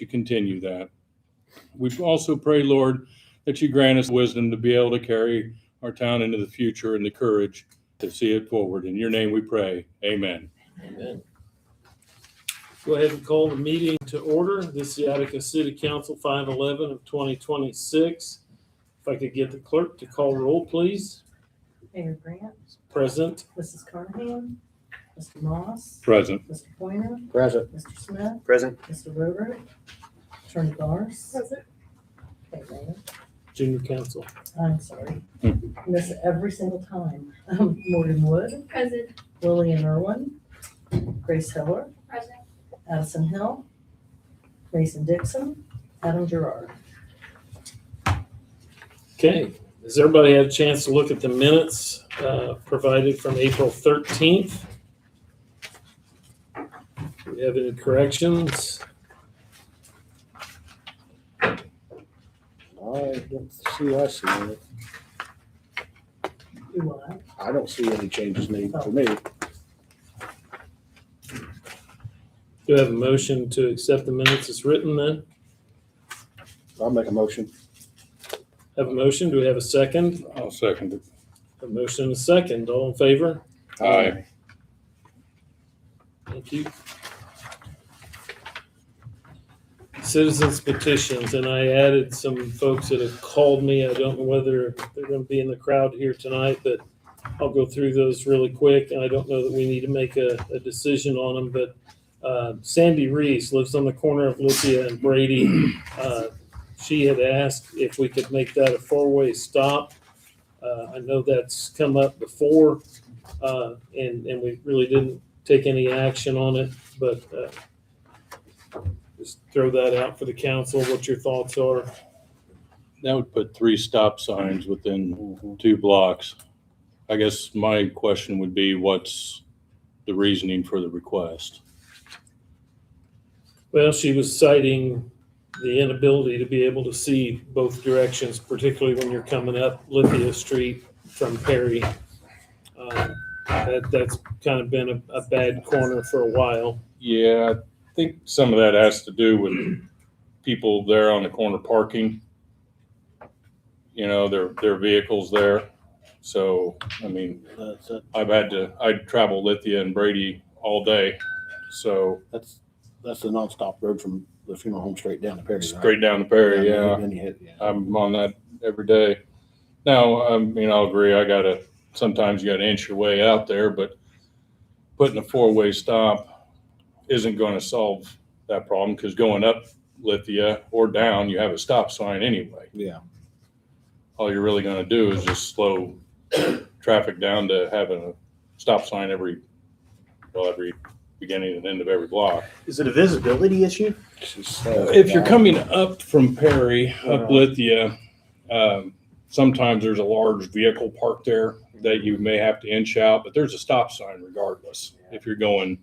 you continue that. We also pray, Lord, that you grant us wisdom to be able to carry our town into the future and the courage to see it forward. In your name we pray. Amen. Amen. Go ahead and call the meeting to order. This is the Attica City Council 5/11 of 2026. If I could get the clerk to call roll, please. Mayor Grant, Present. Mrs. Carnahan, Mr. Moss, Present. Mr. Pointer, Present. Mr. Smith, Present. Mr. Rover, Attorney Garce. Present. Okay, Mayor. Junior Council. I'm sorry. Miss it every single time. Morgan Wood, Present. Lillian Irwin, Grace Heller, Present. Addison Hill, Mason Dixon, Adam Gerard. Okay. Has everybody had a chance to look at the minutes provided from April 13th? Do we have any corrections? I don't see us in it. Do what? I don't see any changes made for me. Do I have a motion to accept the minutes as written then? I'll make a motion. Have a motion. Do we have a second? I'll second it. A motion and a second. All in favor? Aye. Thank you. Citizens petitions, and I added some folks that have called me. I don't know whether they're going to be in the crowd here tonight, but I'll go through those really quick. And I don't know that we need to make a decision on them, but Sandy Reese lives on the corner of Lithia and Brady. She had asked if we could make that a four-way stop. I know that's come up before, and we really didn't take any action on it, but just throw that out for the council, what your thoughts are. That would put 3 stop signs within 2 blocks. I guess my question would be, what's the reasoning for the request? Well, she was citing the inability to be able to see both directions, particularly when you're coming up Lithia Street from Perry. That's kind of been a bad corner for a while. Yeah, I think some of that has to do with people there on the corner parking. You know, their vehicles there. So, I mean, I'd travel Lithia and Brady all day. So That's the nonstop road from the funeral home straight down to Perry. straight down to Perry, yeah. Then you hit, yeah. I'm on that every day. Now, I mean, I'll agree. Sometimes you gotta inch your way out there, but putting a 4-way stop isn't going to solve that problem, because going up Lithia or down, you have a stop sign anyway. Yeah. All you're really going to do is just slow traffic down to having a stop sign every beginning and end of every block. Is it a visibility issue? If you're coming up from Perry, up Lithia, sometimes there's a large vehicle parked there that you may have to inch out, but there's a stop sign regardless. If you're going,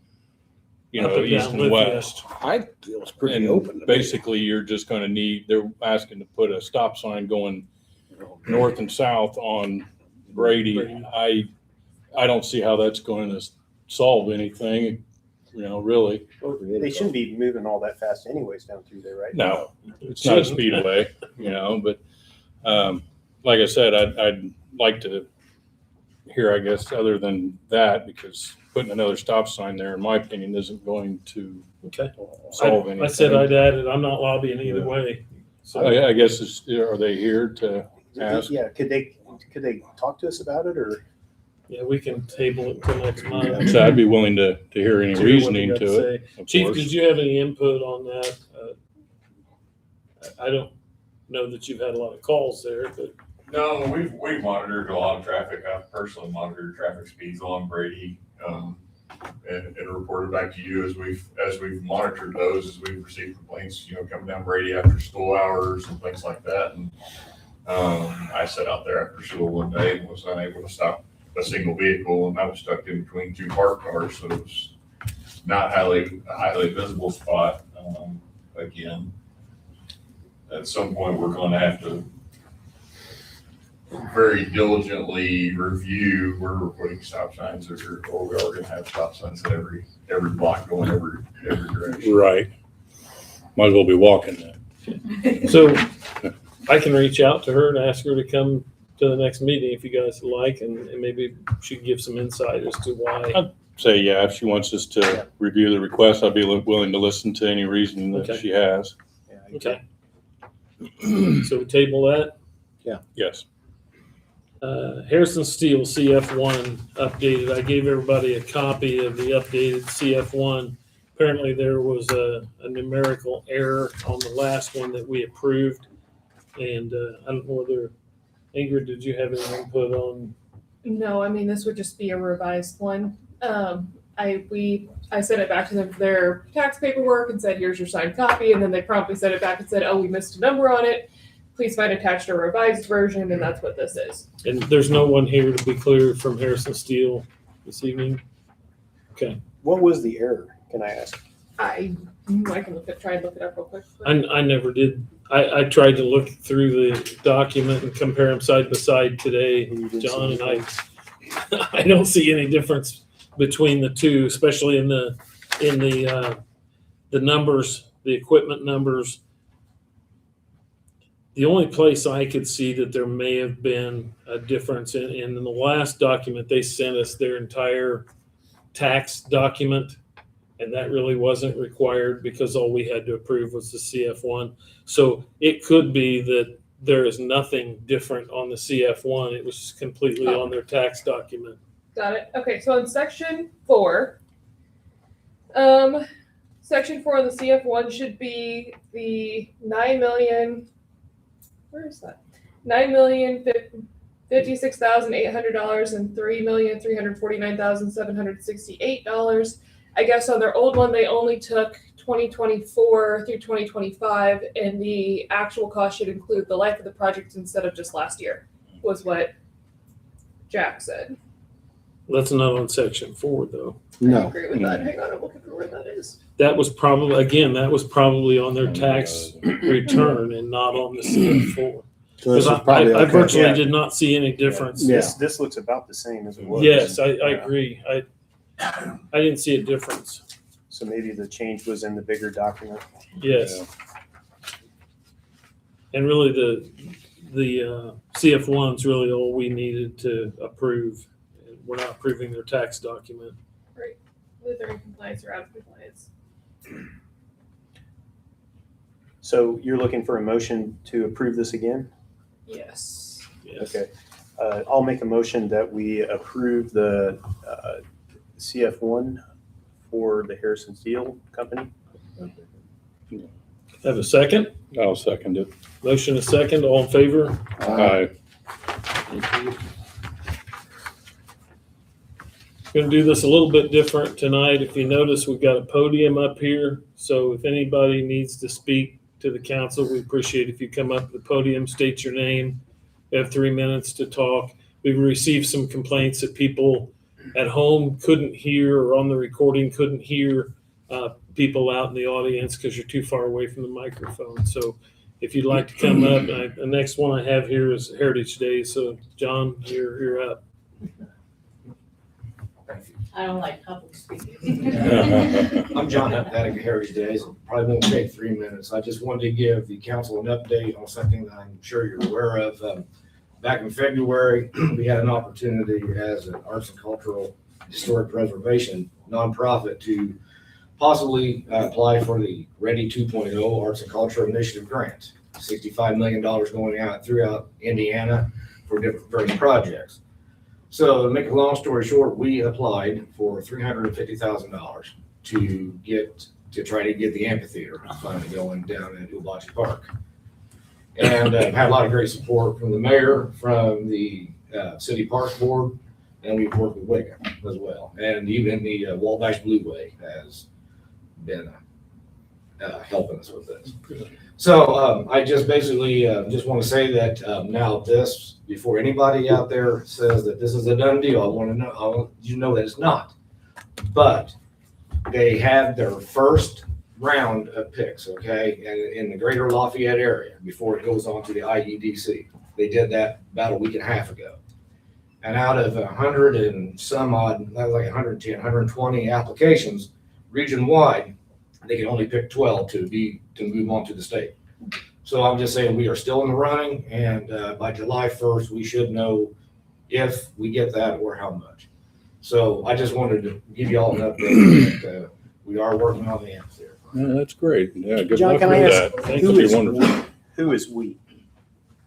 Up and east down and Lithia. west. I feel it's pretty And open. to me. basically, you're just going to they're asking to put a stop sign going north and south on Brady. I don't see how that's going to solve anything, really. They shouldn't be moving all that fast anyways down through there, right? No, it's not a speedway, but like I said, I'd like to hear, I guess, other than that, because putting another stop sign there, in my opinion, isn't going to Okay. solve anything. I said I'd add it. I'm not lobbying either way. So I guess, are they here to ask? Yeah, could they talk to us about it, or? yeah, we can table it till next month. So I'd be willing to hear any See what reasoning they got to it. say. of Chief, course. did you have any input on that? I don't know that you've had a lot of calls there, but No, we've monitored a lot of traffic. I've personally monitored traffic speeds along Brady, and reported back to you as we've monitored those, as we've received complaints, coming down Brady after school hours and things like that. And I sat out there after school one day and was unable to stop a single vehicle, and I was stuck in between 2 parked cars, so it was not a highly visible spot. Again, at some point, we're going to have to very diligently review where we're putting stop signs, or we are going to have stop signs at every block going every direction. Right. Might as well be walking then. So I can reach out to her and ask her to come to the next meeting if you guys like, and maybe she can give some insight as to why. Say, yeah, if she wants us to review the request, I'd be willing to listen to any reason that Okay. she has. Yeah, Okay. So we table that. Yes. Harrison Steel CF1 updated. I gave everybody a copy of the updated CF1. Apparently there was a numerical error on the last one that we approved. And I don't know whether, Ingrid, did you have any input on? No, I mean, this would just be a revised one. I sent it back to them for their tax paperwork and said, here's your signed copy. And then they promptly sent it back and said, oh, we missed a number on it. Please find attached a revised version. And that's what this is. And there's no one here to be clear from Harrison Steel this evening? Okay. What was the error? Can I ask? I can try and look it up real quick. I never did. I tried to look through the document and compare them side by side today, You didn't see John, and anything? I don't see any difference between the two, especially in the numbers, the equipment numbers. The only place I could see that there may have been a difference in the last document, they sent us their entire tax document, and that really wasn't required because all we had to approve was the CF1. So it could be that there is nothing different on the CF1. It was completely on their tax document. Got it. Okay, so in section 4, section 4 of the CF1 should be the 9 million. Where is that? $9,056,800 and $3,349,768. I guess on their old one they only took 2024 through 2025, and the actual cost should include the life of the project instead of just last year. Was what Jack said. That's not on section 4 though. I No. agree with that. Hang on, I'm looking for where that is. That was probably on their tax return and not on the CF4. So this is Because probably I okay. virtually Yeah. did not see any difference. Yeah. This looks about the same as it was. Yes, I Yeah. agree. I didn't see a difference. So maybe the change was in the bigger document. Yes. And really the CF1's really all we needed to approve. We're not approving their tax document. Whether they're in compliance or out of compliance. So you're looking for a motion to approve this again? Yes. Yes. Okay. I'll make a motion that we approve the CF1 for the Harrison Steel Company. Have a second? I'll second it. Motion a second. All in favor? Aye. Going to do this a little bit different tonight. If you notice, we've got a podium up here. So if anybody needs to speak to the council, we appreciate if you come up to the podium, state your name. You have 3 minutes to talk. We've received some complaints that people at home couldn't hear, or on the recording couldn't hear people out in the audience because you're too far away from the microphone. So if you'd like to come up, the next one I have here is Heritage Day. So John, you're up. I don't like public speaking. I'm John Hunt, Attica Heritage Days. Probably won't take 3 minutes. I just wanted to give the council an update on something that I'm sure you're aware of. Back in February, we had an opportunity as an arts and cultural historic preservation nonprofit to possibly apply for the Ready 2.0 Arts and Culture Initiative grant. $65 million going out throughout Indiana for different various projects. So to make a long story short, we applied for $350,000 to try to get the amphitheater finally going down at Ubachi Park. And had a lot of great support from the mayor, from the city park board, and we've worked with Wickham as well. And even the Wabash Blue Way has been helping us with this. So I just basically just want to say that now this, before anybody out there says that this is a done deal, I want you to know that it's not. But they had their first round of picks, okay, in the greater Lafayette area before it goes on to the IEDC. They did that about a week and a half ago. And out of 100 and some odd, that was like 110, 120 applications region-wide, they can only pick 12 to move on to the state. So I'm just saying we are still in the running, and by July 1st, we should know if we get that or how much. So I just wanted to give you all an update that we are working on the amphitheater. Yeah, that's great. Yeah, good John, luck can I with ask, that. Thank That'll who be is wonderful. we? Who is we?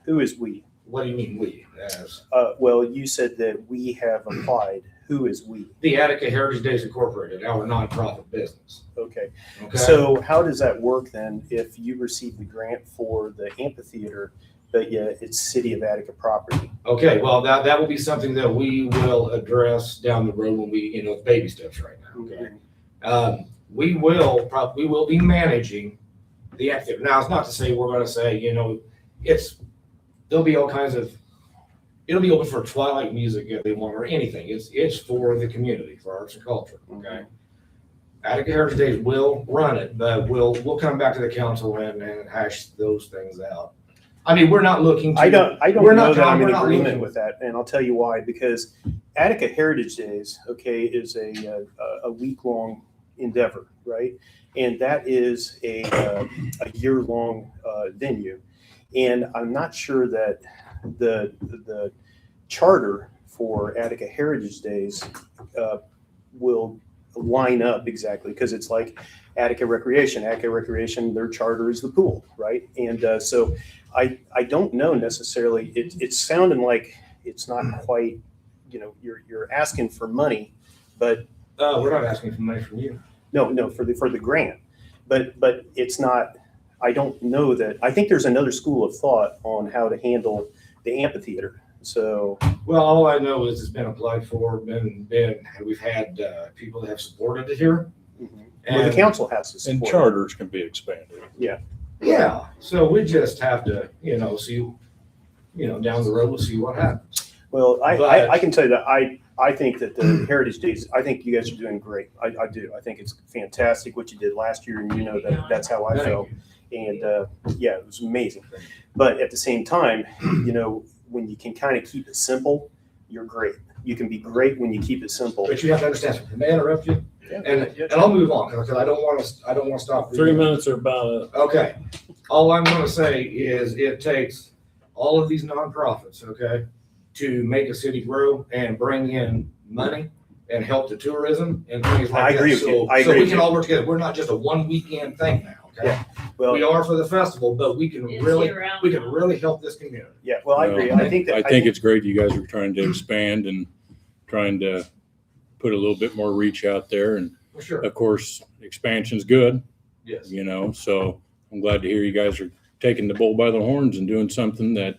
Who is we? What do you mean we? As Well, you said that we have applied. Who is we? the Attica Heritage Days Incorporated, our nonprofit business. Okay. Okay. So how does that work then if you receive the grant for the amphitheater, but yet it's City of Attica property? Okay, well, that will be something that we will address down the road when we, baby steps right now, okay? We will be managing the amphitheater. Now, it's not to say we're gonna say, there'll be all kinds of, it'll be open for twilight music if they want, or anything. It's for the community, for arts and culture, okay? Attica Heritage Days will run it, but we'll come back to the council and hash those things out. I mean, we're not looking to. I don't we're know not that I'm we're in not agreement looking- with that, and I'll tell you why. Because Attica Heritage Days, okay, is a week-long endeavor, right? And that is a year-long venue. And I'm not sure that the charter for Attica Heritage Days will line up exactly, because it's like Attica Recreation. Attica Recreation, their charter is the pool, right? And so I don't know necessarily. It's sounding like it's not quite, you're asking for money, but we're not asking for money from you. no, for the grant, but it's not. I don't know that. I think there's another school of thought on how to handle the amphitheater. So Well, all I know is it's been applied for, we've had people that have supported it here. well, the And- council has to And support. charters can be expanded. Yeah, so we just have to, see, down the road, we'll see what happens. Well, But- I can tell you that I think that the Heritage Days, I think you guys are doing great. I do. I think it's fantastic what you did last year, and that's how I Thank felt. And yeah, it was amazing. But at the same time, when you can kind of keep it simple, you're great. You can be great when you keep it simple. But you have to understand, something. May I interrupt you? Yeah. And I'll move on, because I don't want to stop. 3 minutes are about up. Okay, all I'm gonna say is it takes all of these nonprofits, okay, to make a city grow and bring in money and help the tourism and things like I that. agree with you. So- I So agree we with can you. all work together. We're not just a one weekend thing now, okay? Yeah. Well, We are for the festival, but we can really help this community. yeah, well, I agree. I think that. I think it's great you guys are trying to expand and trying to put a little bit more reach out there. And For sure, of course, expansion's good, yes. so I'm glad to hear you guys are taking the bull by the horns and doing something that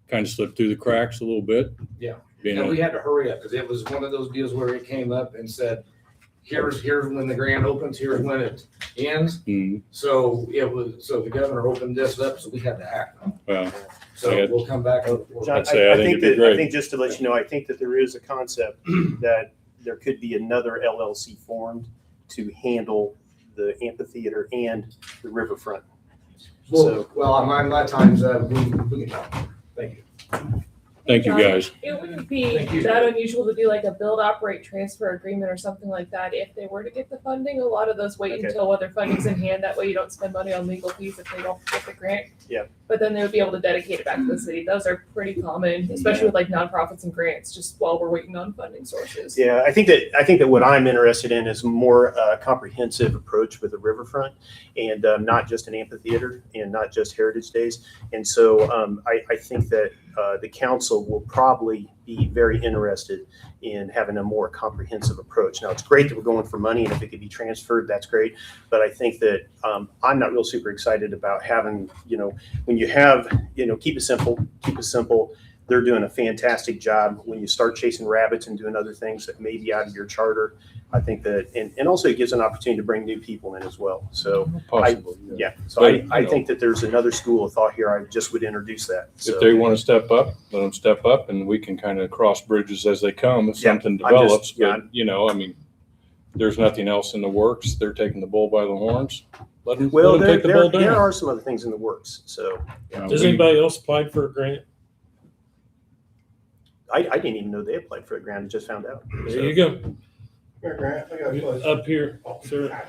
kind of slipped through the cracks a little bit. Yeah. Being And a- we had to hurry up, because it was one of those deals where it came up and said, here's when the grant opens, here's when it ends. Mm, So the governor opened this up, so we had to act on it. well, So Yeah. we'll come back. John, I'd say I think it'd be great. I think just to let you know, I think that there is a concept that there could be another LLC formed to handle the amphitheater and the riverfront. Well, on my time's, we can talk. Thank you. thank you guys. It wouldn't be Thank you. that unusual to do like a build, operate, transfer agreement or something like that. If they were to get the funding, a lot of those wait Okay. until other funding's in hand. That way you don't spend money on legal fees if they don't get the grant. Yeah. But then they would be able to dedicate it back to the city. Those are pretty common, especially with like nonprofits and grants, just while we're waiting on funding sources. Yeah, I think that what I'm interested in is more comprehensive approach with the riverfront, and not just an amphitheater and not just Heritage Days. And so I think that the council will probably be very interested in having a more comprehensive approach. Now, it's great that we're going for money, and if it could be transferred, that's great. But I think that I'm not real super excited about having, when you have, keep it simple. They're doing a fantastic job. When you start chasing rabbits and doing other things that may be out of your charter, I think that, and also it gives an opportunity to bring new people in as well. So, Possibly. yeah, so But, I think that there's another school of thought here. I just would introduce that. So, If they want to step up, let them step up, and we can kind of cross bridges as they come if Yeah, something I'm just- develops. yeah, But, there's nothing else in the works. They're taking the bull by the horns. Let them well, take the bull there down. are some other things in the works. So Does anybody else apply for a grant? I didn't even know they applied for a grant. I just found out. There you go. Up here, sir.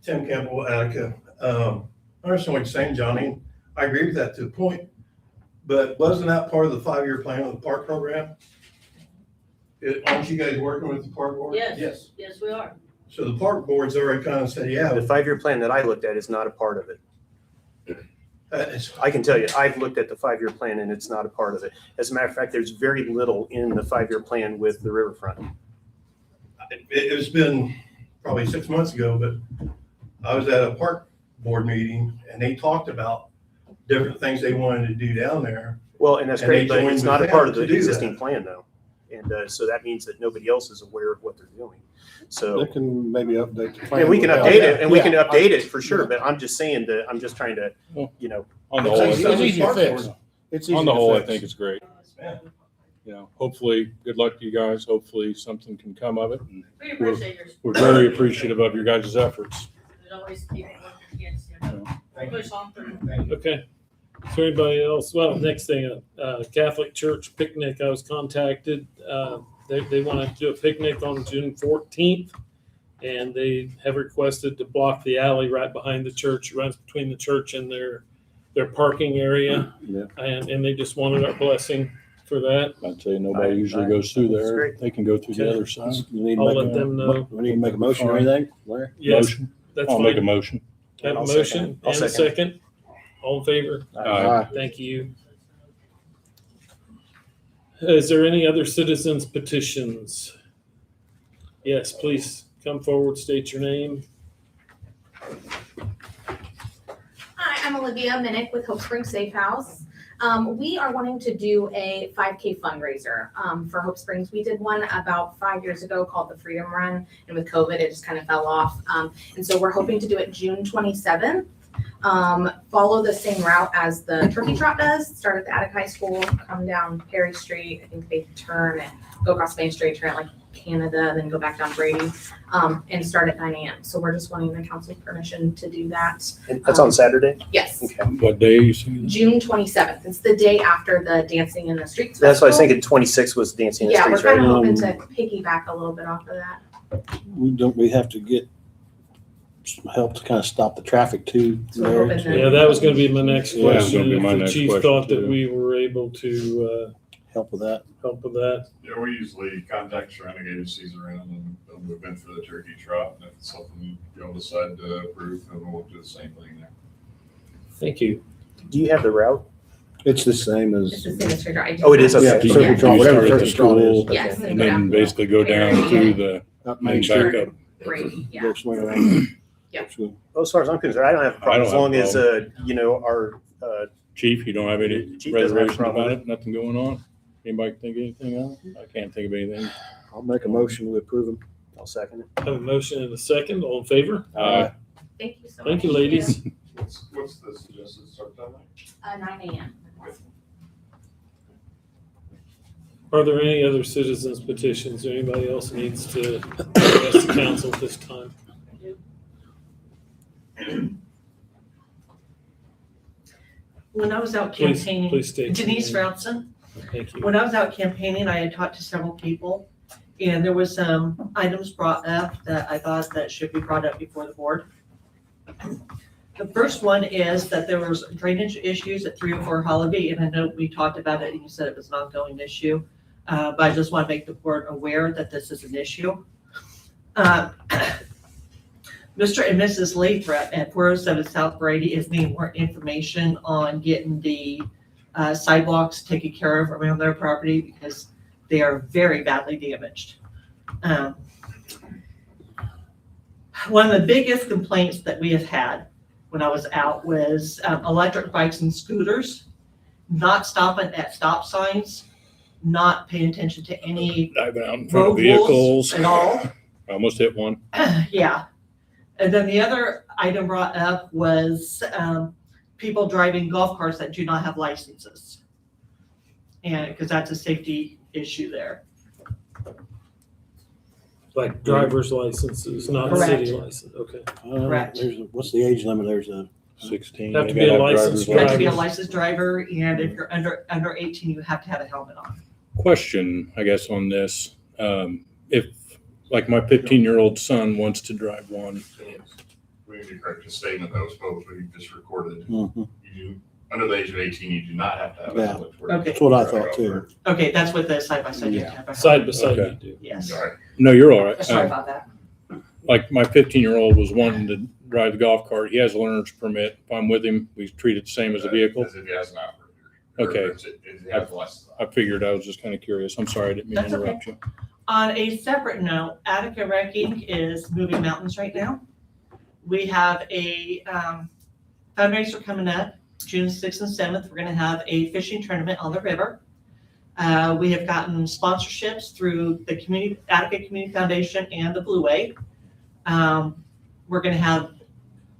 Tim Campbell, Attica. I understand what you're saying, Johnny. I agree with that to a point, but wasn't that part of the 5-year plan of the park program? Aren't you guys working with the park board? Yes, yes, we are. So the park board's already kind of said, yeah, The 5-year plan that I looked at is not a part of it. it's, I can tell you, I've looked at the 5-year plan and it's not a part of it. As a matter of fact, there's very little in the 5-year plan with the riverfront. it's been probably 6 months ago, but I was at a park board meeting and they talked about different things they wanted to do down there. Well, and that's And great, they but joined it's with not a them part of to the do existing that. plan though. And so that means that nobody else is aware of what they're doing. So, They can maybe update the plan. and we can with update that. it, and we can Yeah. update it for sure, but I'm just saying that, I'm just trying to, you know, On the It's whole, easy- it's easy to fix. It's easy on the to whole, I fix. think it's great. Yeah. You know, hopefully, good luck to you guys. Hopefully something can come of it. And We appreciate yours. we're very appreciative of your guys' efforts. There's always people working against you. Thank you. Push on through. Thank you. Okay. Is there anybody else? Well, next thing, Catholic Church picnic, I was contacted. They want to do a picnic on June 14th. And they have requested to block the alley right behind the church, runs between the church and their parking area. Yeah. And they just wanted our blessing for that. I'd say nobody usually goes through That's there. great. They can go through the other side. You need to I'll make let a- them know. We need to make a motion or anything, Larry? Yes, Motion. that's I'll make a fine. motion. Have a I'll motion second it. I'll and a second second. All in favor? Aye. Thank you. Is there any other citizens petitions? Yes, please come forward, state your name. Hi, I'm Olivia Minnick with Hope Springs Safe House. We are wanting to do a 5K fundraiser for Hope Springs. We did one about 5 years ago called the Freedom Run, and with COVID, it just kind of fell off. And so we're hoping to do it June 27th. Follow the same route as the Turkey Trot does. Start at the Attica High School, come down Perry Street. I think they turn and go across Main Street, turn at like Canada, then go back down Brady, and start at 9 a.m. So we're just wanting the council's permission to do that. and that's on Saturday. Yes, Okay. What day you see? June 27th. It's the day after the Dancing in the Streets. That's why I was Festival. thinking 26 was Dancing in the Yeah, we're Streets, right? kind of hoping to piggyback a little bit off of that. We have to get some help to kind of stop the traffic too, So we're Larry. hoping to- Yeah, that was gonna be my next Yeah, it was question. gonna be my If the next chief question, thought that too. we were able to Help with that. help with that. Yeah, we usually contact surrounding agencies around and they'll move in for the turkey trot. And if it's something y'all decide to approve, then we'll do the same thing there. Thank you. Do you have the route? It's the same It's as. the signature. I do Oh, it is, have- Yeah, okay. turkey Yeah. trot, whatever You start at turkey the trot is. school, Yes. and then basically go down through the, Up Main Main back Street. up. Great, yeah. Go swing around. Yeah. So, Well, as far as I'm concerned, I don't have a I problem don't as have a long as, you know, our, chief, you don't have any Chief doesn't have a reservations problem about with it? Nothing going on? Anybody think anything else? I can't think of anything. I'll make a motion to approve them. I'll second it. Have a motion and a second. All in favor? Thank you so much. Thank you, ladies. What's the suggested start time? 9 a.m. Are there any other citizens petitions or anybody else needs to address the council at this time? When I was out Please, campaigning, please state. your Denise name. Brownson, Thank you. when I was out campaigning, I had talked to several people. And there was some items brought up that I thought that should be brought up before the board. The first one is that there was drainage issues at 304 Hollaby, and I know we talked about it and you said it was an ongoing issue. But I just want to make the board aware that this is an issue. Mr. and Mrs. Lathrop at 407 South Brady is needing more information on getting the sidewalks taken care of around their property because they are very badly damaged. One of the biggest complaints that we have had when I was out was electric bikes and scooters not stopping at stop signs, not paying attention to any Dive out in front road of vehicles. rules at all. I almost hit one. Yeah. And then the other item brought up was people driving golf carts that do not have licenses. And because that's a safety issue there. Like driver's licenses, not Correct. city license. Okay. Correct. What's the age limit? There's a 16. Have to They be a gotta licensed You have to be a Driver. licensed driver, and if you're under 18, you have to have a helmet on. Question, I guess, on this. If like my 15-year-old son wants to drive one. We need to correct the statement that was supposed to be just recorded. Mhm. You, under the age of 18, you do not have to have Yeah. a public work. Okay. That's what I thought too. Okay, that's what the side by side. Yeah. Side by side Okay. you do. Yes. All right. No, you're all right. Sorry about that. Like my 15-year-old was wanting to drive the golf cart. He has a learner's permit. If I'm with him, we treat it the same as a vehicle. As if he has an operator. Okay. Or as if he has a license. I figured, I was just kind of curious. I'm sorry, I didn't mean to That's okay. interrupt you. On a separate note, Attica Wrecking is moving mountains right now. We have a fundraiser coming up, June 6th and 7th. We're going to have a fishing tournament on the river. We have gotten sponsorships through the Attica Community Foundation and the Blue Way. We're going to have,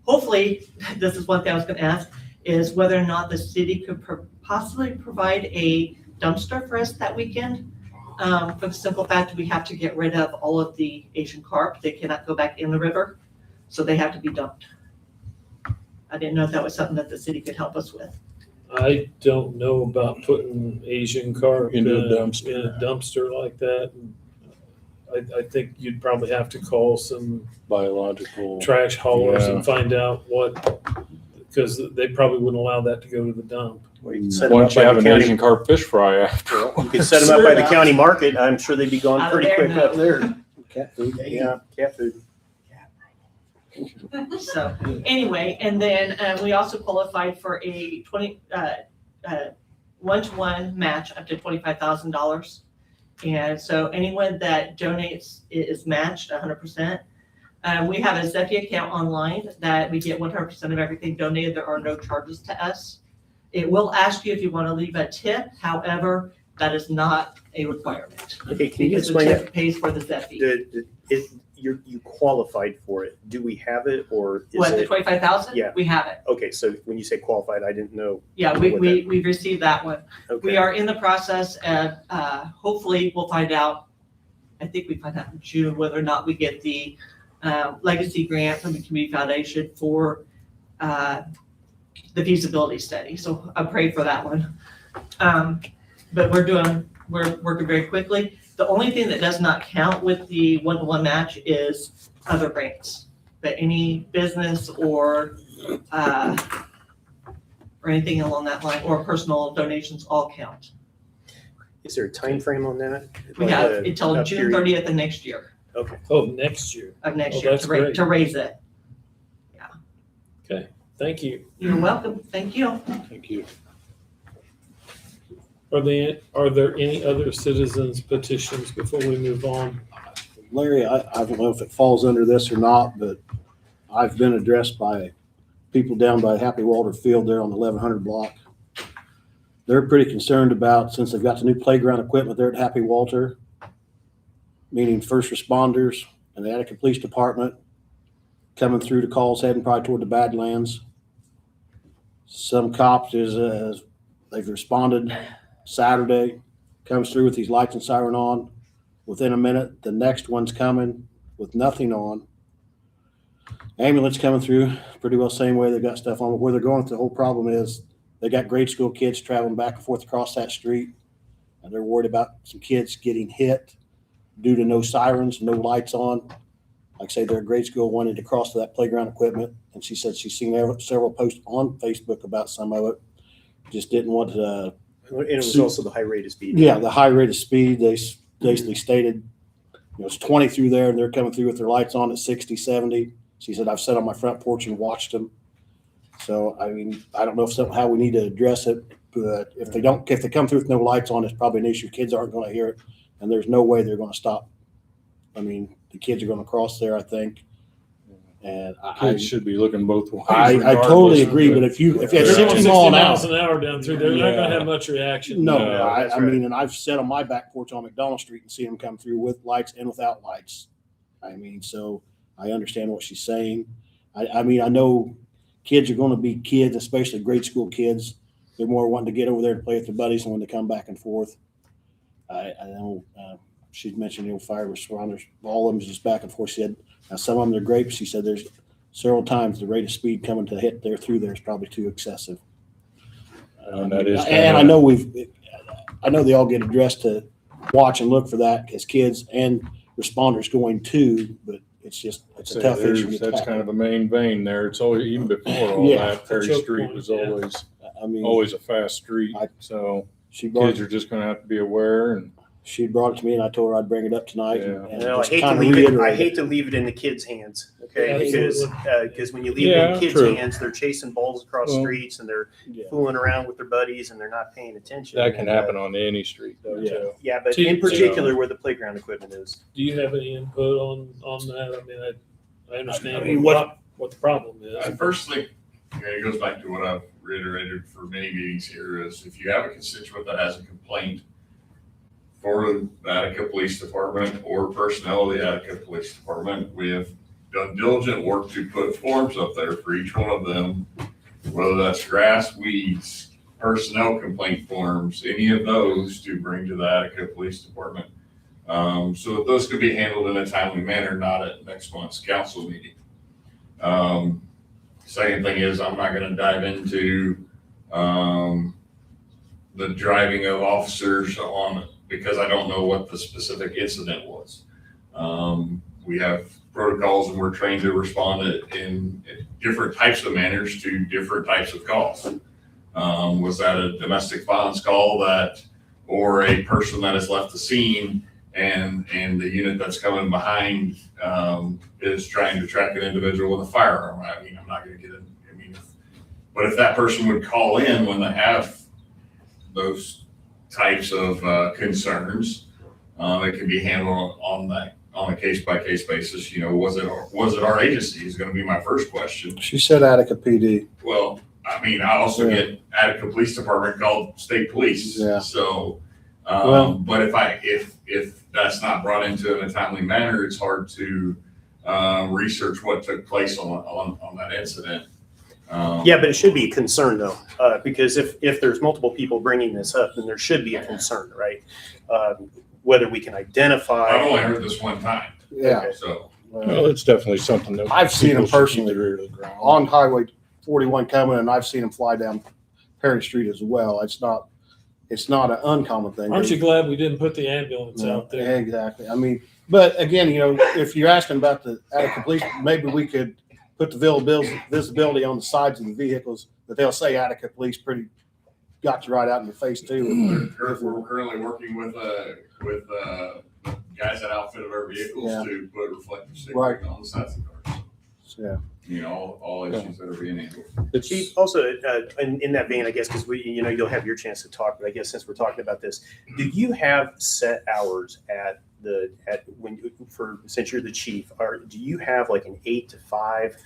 hopefully, this is one thing I was going to ask, is whether or not the city could possibly provide a dumpster for us that weekend. For the simple fact that we have to get rid of all of the Asian carp. They cannot go back in the river, so they have to be dumped. I didn't know if that was something that the city could help us with. I don't know about putting Asian carp Into a in dumpster. a dumpster like that. I think you'd probably have to call some Biological. trash haulers Yeah. and find out what, because they probably wouldn't allow that to go to the dump. Or you can set 'em Why up don't you by have the an county- Asian carp fish fry after? You could set them up by the county market. I'm sure they'd be gone Out of pretty there, quick no. up there. Cat food. Yeah, cat food. So anyway, and then we also qualified for a 1-to-1 match up to $25,000. And so anyone that donates is matched 100%. We have a Zephy account online that we get 100% of everything donated. There are no charges to us. It will ask you if you want to leave a tip. However, that is not a requirement. Okay, can you Because the explain that? tip pays for the Zephy. You qualified for it. Do we have it or is What, the it? 25,000? Yeah. We have it. Okay, so when you say qualified, I didn't know. Yeah, What we've received that one. Okay. We are in the process of, hopefully we'll find out, I think we find out in June whether or not we get the legacy grant from the Community Foundation for the feasibility study. So I pray for that one. But we're working very quickly. The only thing that does not count with the 1-to-1 match is other grants. But any business or anything along that line, or personal donations all count. Is there a time frame on that? We Like have a until June period? 30th of next year, Oh, next year. of next Oh, year that's great. to raise it. Thank you. You're welcome. Thank you. Thank you. Are there any other citizens petitions before we move on? Larry, I don't know if it falls under this or not, but I've been addressed by people down by Happy Walter Field there on the 1100 block. They're pretty concerned about, since they've got the new playground equipment there at Happy Walter, meaning first responders and the Attica Police Department coming through to calls heading probably toward the Badlands. Some cops they've responded Saturday, comes through with these lights and siren on. Within a minute, the next one's coming with nothing on. Ambulance coming through, pretty well same way, they've got stuff on. But where they're going with the whole problem is they got grade school kids traveling back and forth across that street. And they're worried about some kids getting hit due to no sirens, no lights on. Like I say, their grade school wanted to cross to that playground equipment. And she said she's seen several posts on Facebook about some of it. Just didn't want to. And it was also the high rate of speed. Yeah, the high rate of speed, they basically stated, it's 20 through there and they're coming through with their lights on at 60, 70. She said, I've sat on my front porch and watched them. So, I mean, I don't know how we need to address it, but if they come through with no lights on, it's probably an issue. Kids aren't going to hear it and there's no way they're going to stop. I mean, the kids are going to cross there, I think. And Kids should be looking both ways. I totally agree, but if you had They're going 60 mile an miles hour. an hour down through there, they're not gonna have much reaction. No, No, I mean, and I've sat on my back porch on McDonald Street and seen them come through with lights and without lights. I mean, so I understand what she's saying. I mean, I know kids are going to be kids, especially grade school kids. They're more wanting to get over there and play with their buddies and when they come back and forth. I know she'd mentioned, fire responders, all of them just back and forth. She said, now some of them, they're great, but she said there's several times the rate of speed coming to hit there through there is probably too excessive. And that is And I know they all get addressed to watch and look for that as kids and responders going to, but it's a Say tough issue. to That's tackle. kind of a main vein there. It's always, even before all Yeah. that, Perry Choke Street point, was yeah. I mean, always a fast street. So she brought kids are just gonna have to be aware and, she brought it to me and I told her I'd bring it up tonight. Yeah. And No, I just hate to kinda leave it, I reiterate hate to leave it in the kids' hands, Yeah, okay? Because, absolutely. because when you leave it Yeah, in kids' true. hands, they're chasing balls across Well, streets and they're Yeah. fooling around with their buddies and they're not paying attention. that can And, happen on any street though, Yeah. too. Yeah, but See, in you particular where the playground equipment is. Do you have any input on that? I mean, I understand I mean, what the problem I is. first think, it goes back to what I've reiterated for many meetings here, is if you have a constituent that has a complaint for the Attica Police Department or personnel of the Attica Police Department, we have done diligent work to put forms up there for each one of them, whether that's grass, weeds, personnel complaint forms, any of those to bring to the Attica Police Department. So that those could be handled in a timely manner, not at next month's council meeting. Second thing is, I'm not gonna dive into, the driving of officers on, because I don't know what the specific incident was. We have protocols and we're trained to respond in different types of manners to different types of calls. Was that a domestic violence call or a person that has left the scene and the unit that's coming behind, is trying to track an individual with a firearm? I mean, I'm not gonna get in, but if that person would call in when they have those types of concerns, it can be handled on a case-by-case basis. Was it our agency is gonna be my first question. She said Attica PD. Well, I mean, I also get Attica Police Department called state police. Yeah. So, Well- but if that's not brought into in a timely manner, it's hard to research what took place on that incident. Yeah, but it should be a concern though, because if there's multiple people bringing this up, then there should be a concern, right? Whether we can identify. I've only heard this one time. Yeah. So, Well, it's definitely something that. I've seen them people should keep personally their ear to the ground. on Highway 41 coming, and I've seen them fly down Perry Street as well. It's not an uncommon thing. Aren't you glad we didn't put the ambulance No, out there? exactly. I mean, but again, if you're asking about the Attica Police, maybe we could put the visibility on the sides of the vehicles, that they'll say Attica Police got you right out in your face too. we're currently working with guys that outfitted our vehicles Yeah. to put reflective Right. stickers on the sides of cars. Yeah. All issues that are being handled. It's, Chief, also, in that vein, I guess, because you'll have your chance to talk, but I guess since we're talking about this, do you have set hours since you're the chief, do you have like an 8 to 5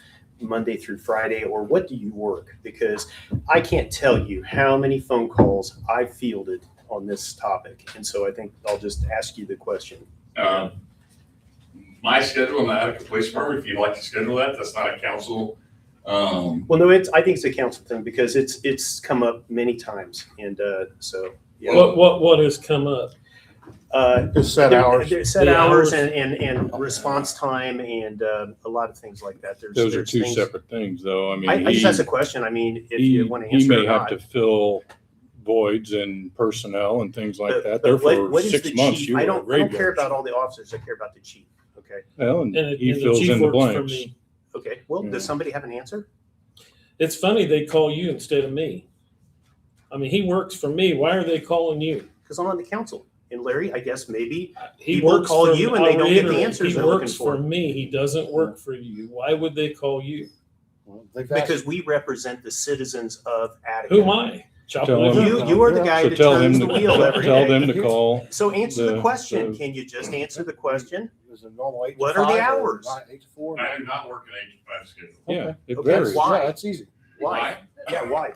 Monday through Friday, or what do you work? Because I can't tell you how many phone calls I fielded on this topic. And so I think I'll just ask you the question. My schedule in the Attica Police Department, if you'd like to schedule that, that's not a council. Well, no, I think it's a council thing because it's come up many times. And so, yeah. What has come up? Just set hours. Set The hours hours. and response time and a lot of things like that. those are there's two things- separate things though. I mean, I just asked a question. I mean, if you want to he answer may or have not. to fill voids and personnel and things like that. But There what for is 6 the months, chief? you I were don't care graveyard about all the officers. I care about the chief. Okay. Well, and And he the fills chief in the works for blanks. me. Okay. Well, Yeah. does somebody have an answer? It's funny they call you instead of me. I mean, he works for me. Why are they calling you? Because I'm on the council. And Larry, I guess maybe He People works call for, you and I'll they don't get the reiterate, answers He they're looking works for. for me. He doesn't work for you. Why would they call you? Well, they've asked- because we represent the citizens of Attica. Who am I? Chopping Tell liver? him. You are the guy So that tell him turns the wheel every tell day. them to call. So answer the the- question. the- Can you just answer the question? Is it normal 8 to What are the 5 or hours? 8 to 4? I do not work an 8 to 5 schedule. Yeah, it Okay, varies. why? Yeah, that's easy. Why? Yeah, why?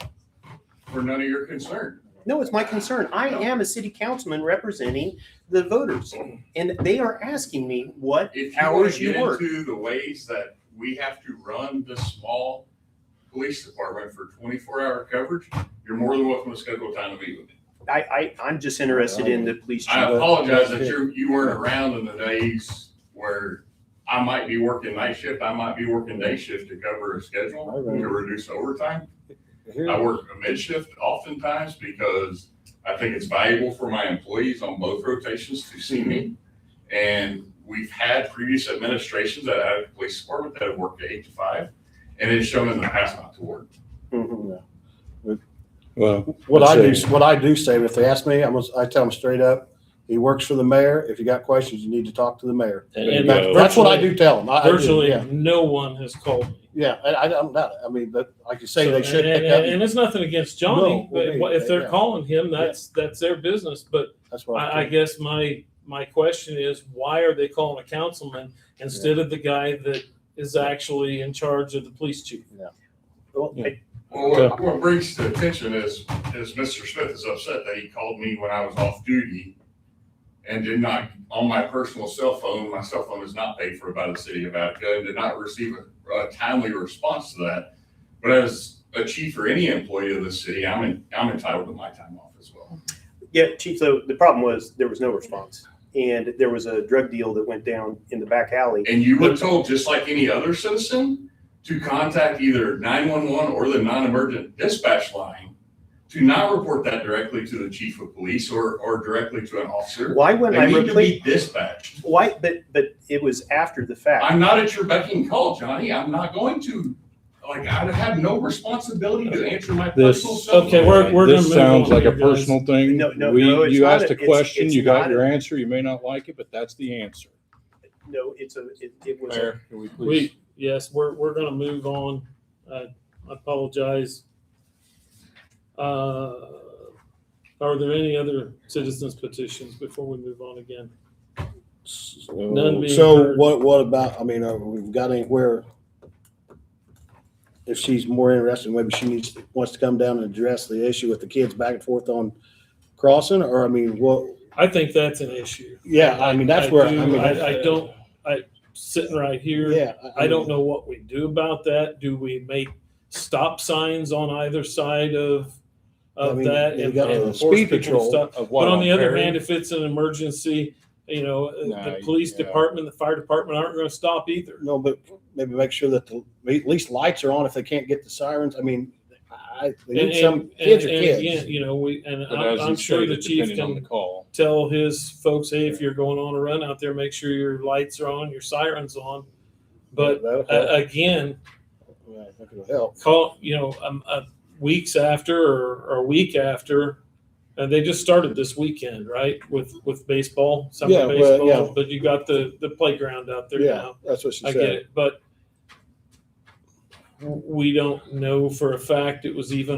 For none of your concern. No, it's my concern. I am a city councilman representing the voters, and they are asking me what If you want hours to you get work. into the ways that we have to run this small police department for 24-hour coverage, you're more than welcome to schedule time to meet with me. I'm just interested in the police chief. I apologize that you weren't around in the days where I might be working night shift, I might be working day shift to cover a schedule to reduce overtime. I work a mid shift oftentimes because I think it's valuable for my employees on both rotations to see me. And we've had previous administrations that had a police department that have worked 8 to 5, and it's shown in the past not to work. Mhm. Well, What I let's do, see. what I do say, if they ask me, I tell them straight up, he works for the mayor. If you got questions, you need to talk to the mayor. And That's what I do tell them. I do, Virtually yeah. no one has called me. Yeah, I don't doubt it. I mean, but like you say, So, they should and, pick up. and it's nothing against Johnny, No, but if they're yeah. calling him, that's their business. But That's what I guess my question is, why are they calling a councilman instead of the guy that is actually in charge of the police chief? Well, Yeah. Well, what brings to attention is Mr. Smith is upset that he called me when I was off duty and did not, on my personal cell phone, my cell phone is not paid for by the city of Attica, and did not receive a timely response to that. But as a chief or any employee of the city, I'm entitled to my time off as well. Yeah, Chief, though, the problem was there was no response. And there was a drug deal that went down in the back alley. And you were told, just like any other citizen, to contact either 911 or the non-emergent dispatch line, to not report that directly to the chief of police or directly to an officer. Why wouldn't They I need to be dispatched. Why? But it was after the fact. I'm not at your beck and call, Johnny. I'm not going to, I have no responsibility to answer my This- personal cell phone. Okay, we're gonna This move sounds on like a here, guys. personal thing. No, it's You not asked a it's- question, it's you got not your answer. You may not like it, but that's the answer. No, it was. Mayor, can we please? Yes, we're gonna move on. I apologize. Are there any other citizens petitions before we move on again? None being So heard. what about, I mean, we've got anywhere, if she's more interested, maybe she wants to come down and address the issue with the kids back and forth on crossing, or I mean, what? I think that's an issue. Yeah, I mean, that's where, I mean. Sitting right here. Yeah. I don't know what we do about that. Do we make stop signs on either side of I mean, that you and got force speed people to patrol stop? Of what, But on the other Perry? hand, if it's an emergency, the police yeah. department, the fire department aren't going to stop either. No, but maybe make sure that at least lights are on if they can't get the sirens. I mean, they need some, kids are kids. Again, But as I'm you sure the stated, chief depending on the can call. tell his folks, hey, if you're going on a run out there, make sure your lights are on, your sirens on. But That'll help. again, Yeah, I think it'll help. call weeks after or a week after, and they just started this weekend, right? With baseball, summer Yeah, well, baseball. yeah. But you got the playground out there Yeah, now. that's what she I said. get it, but we don't know for a fact it was even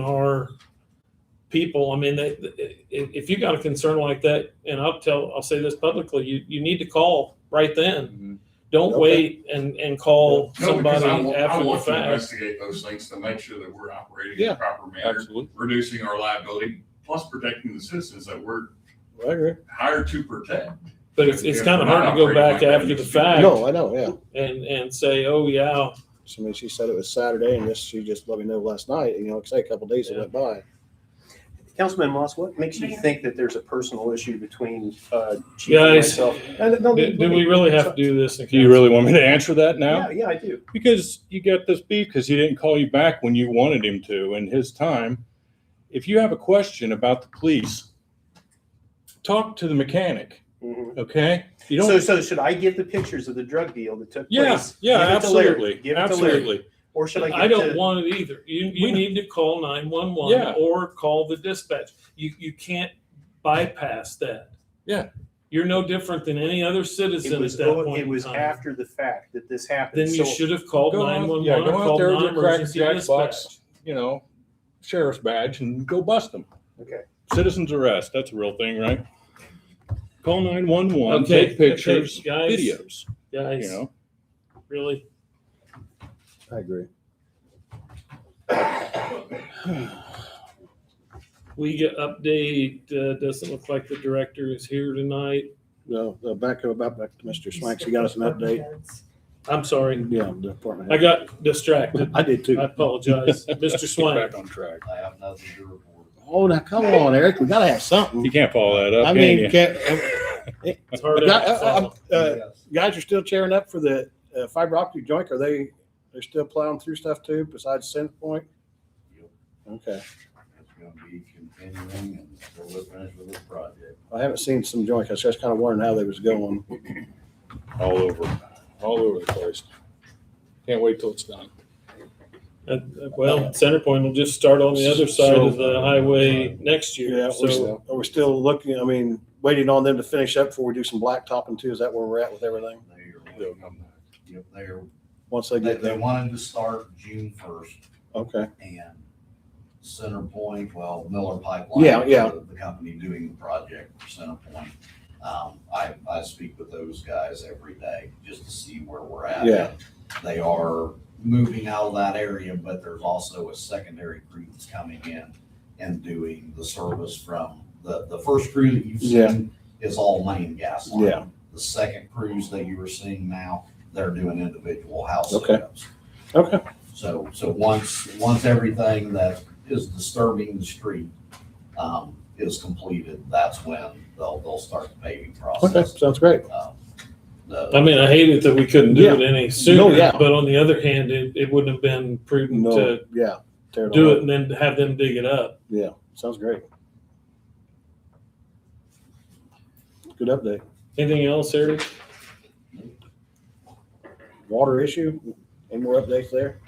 people. I mean, if you got a concern like that, and I'll say this publicly, you need to call right then. Mhm. Don't Okay. wait and call No, because somebody I after the want to fact. investigate those things to make sure that we're operating in Yeah, a proper manner, Absolutely. reducing our liability, plus protecting the citizens that we're I agree. hired to protect. But it's If kind of we're not hard to go operating back like that, after we the should be- fact No, I know, yeah. and say, oh yeah, I mean, she said it was Saturday and she just let me know last night, say a couple days that went by. Councilman Moss, what makes you think that there's a personal issue between Chief and Guys, myself? do we really have to do this? Do you really want me to answer that now? Yeah, I do. Because you got this beef because he didn't call you back when you wanted him to in his time. If you have a question about the police, talk to the mechanic, Mhm. okay? You don't. So should I give the pictures of the drug deal that took Yeah, place? yeah, Give it to Larry. absolutely, Give it to Larry. absolutely. Or should I give I it don't to? want it either. You need to call 911 Yeah. or call the dispatch. You can't bypass that. Yeah. You're no different than any other It citizen was, at that point it in was time. after the fact that this happened. Then you So- should have called Go out, 911 yeah, or go out called there with your Cracker non-emergency Jack dispatch. box, sheriff's badge and go bust them. Okay. Citizen's arrest, that's a real thing, right? Call 911, Okay, take pictures, okay, guys. videos, Guys, really? I agree. We get update, doesn't look like the director is here tonight. No, back to Mr. Swanks. He got us an update. I'm sorry. Yeah, the department. I got distracted. I did too. I apologize. Mr. get Swank. back on track. I have nothing to report. Oh, now come on, Eric. We gotta have something. You can't follow that up, I can mean, you? can't, It's hard to follow. guys are still cheering up for the fiber optic joint. They're still plowing through stuff too, besides Center Point? Okay. It's gonna be continuing and we're finished with this project. I haven't seen some joint. I was just kind of wondering how they was going. all over the place. Can't wait till it's done. Well, Centerpoint will just start on the other side of the highway next year, Yeah, so. we're still looking, I mean, waiting on them to finish up before we do some blacktopping too. Is that where we're at with everything? They'll come back. Yep, they're, Once they they, get they there? wanted to start June first, Okay. and Centerpoint, well, Miller Pipeline. Yeah, yeah. The company doing the project for Centerpoint. I speak with those guys every day just to see where we're at. Yeah. They are moving out of that area, but there's also a secondary crew that's coming in and doing the service from the first crew that you've Yeah. seen is all main gas line. Yeah. The second crews that you are seeing now, they're doing individual house Okay. setups. Okay. So once everything that is disturbing the street, is completed, that's when they'll start the paving Okay, process. sounds great. I mean, I hate it that we couldn't do Yeah. it any sooner, yeah. but on the other hand, it wouldn't have been prudent No, to yeah. Tear do all it and then have them dig it up. Yeah, sounds great. Good update. Anything else, Eric? Water issue? Any more updates there?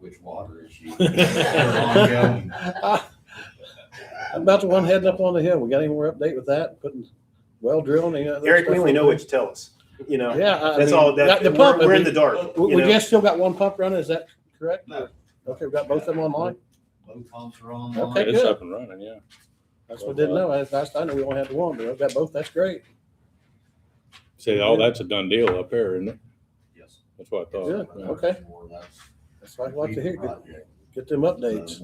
Which water issue? Ongoing. About the one heading up on the hill. We got any more update with that? Putting well drilling? Any other Eric, we stuff only on know there? what you tell us, you know? Yeah. I That's mean, all, that, the pump, we're in the dark. We you know? just still got one pump running, is that correct? No. Okay, we've got both of them online? Both pumps are on. Okay, It's good. up and running, yeah. That's what I didn't know. I know we only had the one, but I've got both. That's great. Say, oh, that's a done deal up there, isn't it? Yes. That's what I thought. Good. Yeah. Okay. That's That's what I like to hear. Get, project. get them updates.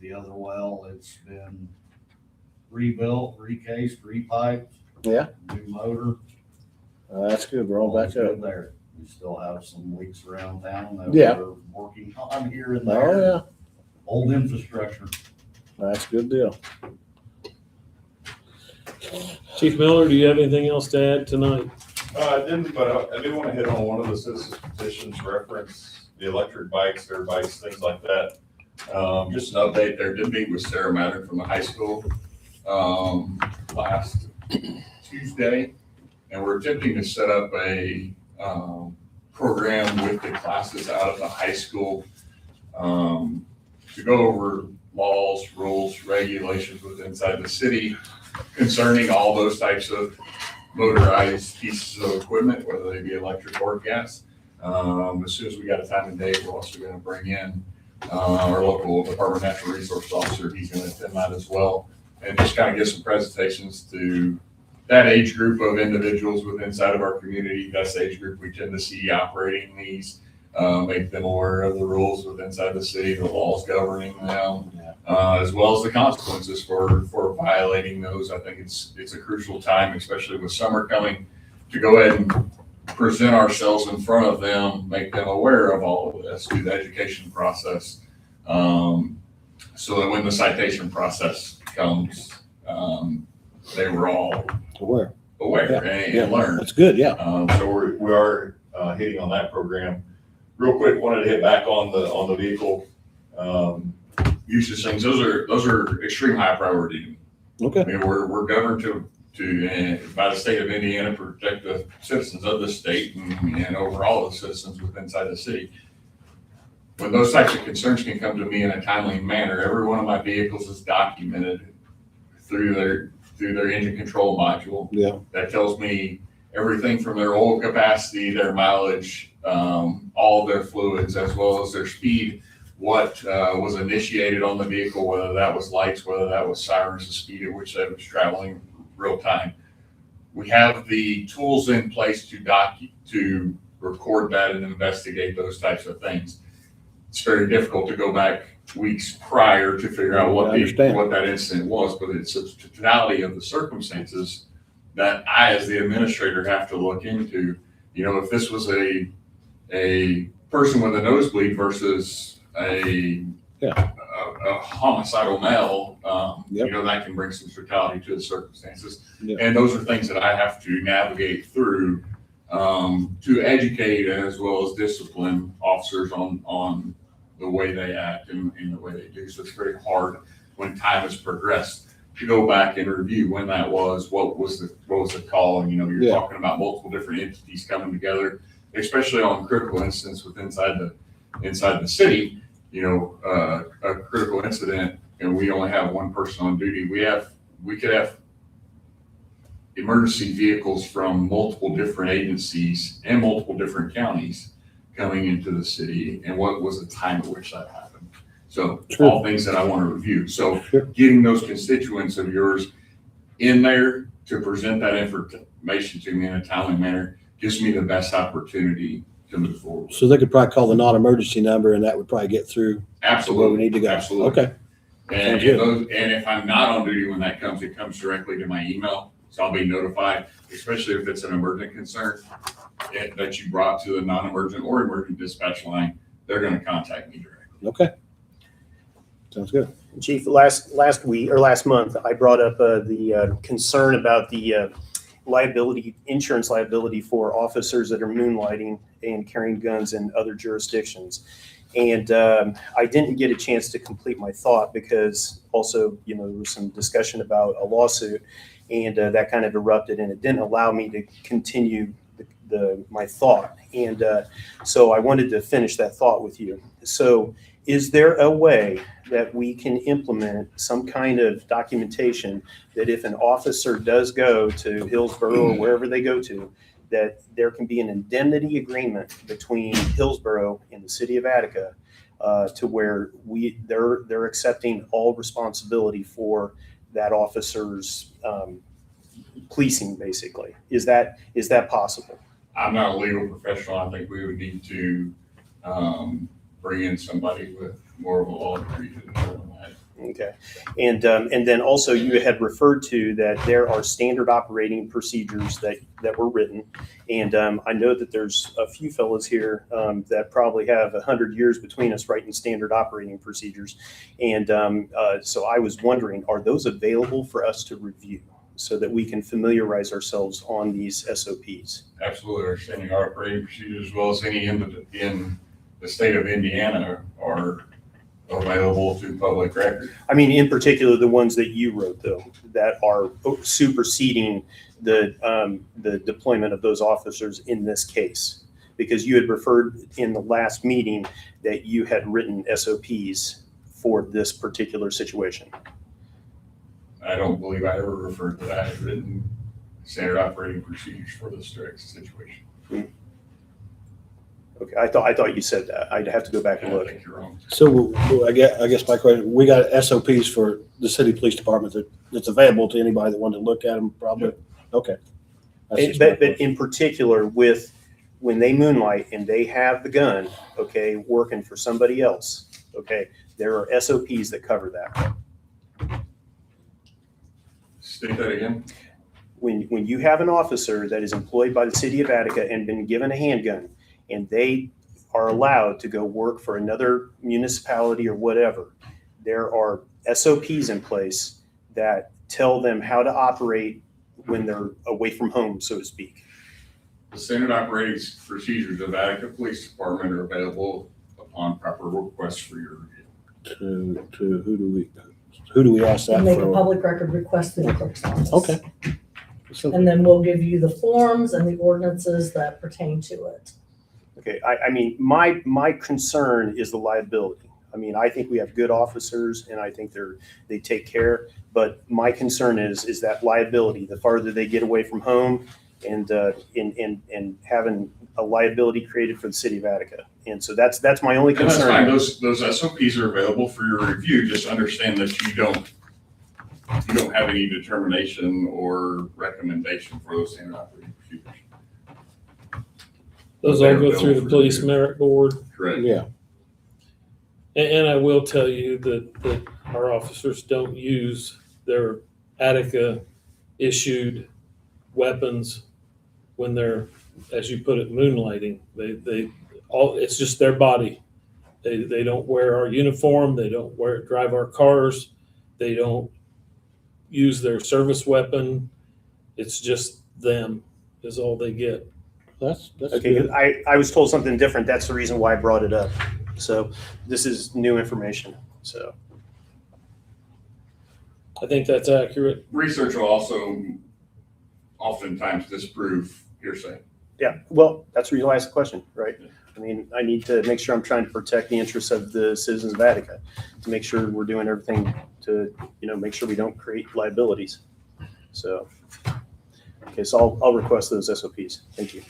The other well, it's been rebuilt, recased, repiped, Yeah, new motor. that's good. We're all back All's good up. there. We still have some leaks around town that Yeah. we're working on here and Oh, there. yeah. Old infrastructure. That's a good deal. Chief Miller, do you have anything else to add tonight? I didn't, but I do want to hit on one of the citizens petitions reference, the electric bikes, their bikes, things like that. Just an update there, did meet with Sarah Madden from the high school, last Tuesday. And we're attempting to set up a, program with the classes out of the high school, to go over laws, rules, regulations within inside the city concerning all those types of motorized pieces of equipment, whether they be electric or gas. As soon as we got a time and date, we're also gonna bring in, our local Department of Natural Resource Officer. He's gonna attend that as well. And just kind of give some presentations to that age group of individuals within inside of our community. That's the age group we tend to see operating these, make them aware of the rules within inside the city, the laws governing them, as well as the consequences for violating those. I think it's a crucial time, especially with summer coming, to go ahead and present ourselves in front of them, make them aware of all of this, do the education process, so that when the citation process comes, they were all Aware. aware and learn. That's good. Yeah. So we are hitting on that program. Real quick, wanted to hit back on the vehicle usage things. Those are extreme high priority. Okay. I mean, we're governed by the state of Indiana to protect the citizens of the state and overall the citizens within inside the city. When those types of concerns can come to me in a timely manner, every one of my vehicles is documented through their engine control module. Yeah. That tells me everything from their oil capacity, their mileage, all of their fluids, as well as their speed, what was initiated on the vehicle, whether that was lights, whether that was sirens, the speed at which they was traveling real time. We have the tools in place to record that and investigate those types of things. It's very difficult to go back weeks prior to figure out what that incident was, but it's a totality of the circumstances that I, as the administrator, have to look into. You know, if this was a person with a nosebleed versus a homicidal male, you know, that can bring some totality to the circumstances. Yep. And those are things that I have to navigate through to educate as well as discipline officers on the way they act and the way they do. So it's very hard when time has progressed to go back and review when that was, what was the call, and, you know, you're Yeah. talking about multiple different entities coming together, especially on critical incidents inside the city, you know, a critical incident, and we only have one person on duty. We could have emergency vehicles from multiple different agencies and multiple different counties coming into the city, and what was the time at which that happened. So Sure. all things that I want to review. So Sure. getting those constituents of yours in there to present that information to me in a timely manner gives me the best opportunity to move forward. So they could probably call the non-emergency number and that would probably get through to where we Absolutely. need to go. Absolutely. Okay. And, Sounds good. and if I'm not on duty when that comes, it comes directly to my email. So I'll be notified, especially if it's an emergent concern that you brought to the non-emergent or emergent dispatch line, they're going to contact me directly. Okay. Sounds good. Chief, last week or last month, I brought up the concern about the insurance liability for officers that are moonlighting and carrying guns in other jurisdictions. And I didn't get a chance to complete my thought because also, you know, there was some discussion about a lawsuit, and that kind of erupted, and it didn't allow me to continue my thought. And so I wanted to finish that thought with you. So is there a way that we can implement some kind of documentation that if an officer does go to Hillsborough or wherever they go to, that there can be an indemnity agreement between Hillsborough and the city of Attica to where they're accepting all responsibility for that officer's policing, basically? Is that possible? I'm not a legal professional. I think we would need to bring in somebody with more of a law degree to determine that. Okay. And then also you had referred to that there are standard operating procedures that were written. And I know that there's a few fellows here that probably have 100 years between us writing standard operating procedures. And so I was wondering, are those available for us to review so that we can familiarize ourselves on these SOPs? Absolutely. Our standing operating procedures, as well as any in the state of Indiana, are available to public record. I mean, in particular, the ones that you wrote, though, that are superseding the deployment of those officers in this case, because you had referred in the last meeting that you had written SOPs for this particular situation. I don't believe I ever referred to that. I had written standard operating procedures for this direct situation. Okay, I thought you said that. I'd have to go back and I look. think you're wrong. So I guess my question, we got SOPs for the city police department that's available to anybody that wanted to look at them, probably? Okay. That's just my But question. in particular, with when they moonlight and they have the gun, okay, working for somebody else, okay, there are SOPs that cover that. State that again. When you have an officer that is employed by the city of Attica and been given a handgun, and they are allowed to go work for another municipality or whatever, there are SOPs in place that tell them how to operate when they're away from home, so to speak. The standard operating procedures of Attica Police Department are available upon proper request for your review. To who do we ask that Make a for? public record request to the clerk's office. Okay. And then we'll give you the forms and the ordinances that pertain to it. Okay, I mean, my concern is the liability. I mean, I think we have good officers and I think they take care, but my concern is that liability, the farther they get away from home and having a liability created for the city of Attica. And so that's my only And that's fine. concern. Those SOPs are available for your review. Just understand that you don't have any determination or recommendation for those standard operating procedures. Those all go through the police merit board. Correct. Yeah. And I will tell you that our officers don't use their Attica issued weapons when they're, as you put it, moonlighting. It's just their body. They don't wear our uniform. They don't drive our cars. They don't use their service weapon. It's just them is all they get. That's Okay, good. I was told something different. That's the reason why I brought it up. So this is new information, so. I think that's accurate. Research will also oftentimes disprove hearsay. Yeah, well, that's the reason why I asked the question, right? I mean, I need to make sure I'm trying to protect the interests of the citizens of Attica, to make sure we're doing everything to, make sure we don't create liabilities. So, okay, so I'll request those SOPs. Thank you.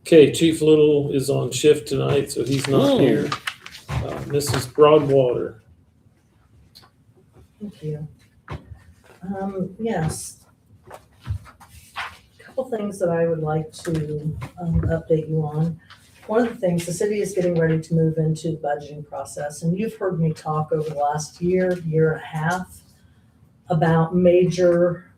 Okay, Chief Little is on shift tonight, so he's not here. Mrs. Broadwater. Thank you. Yes. A couple things that I would like to update you on. One of the things, the city is getting ready to move into the budgeting process, and you've heard me talk over the last year and a half about major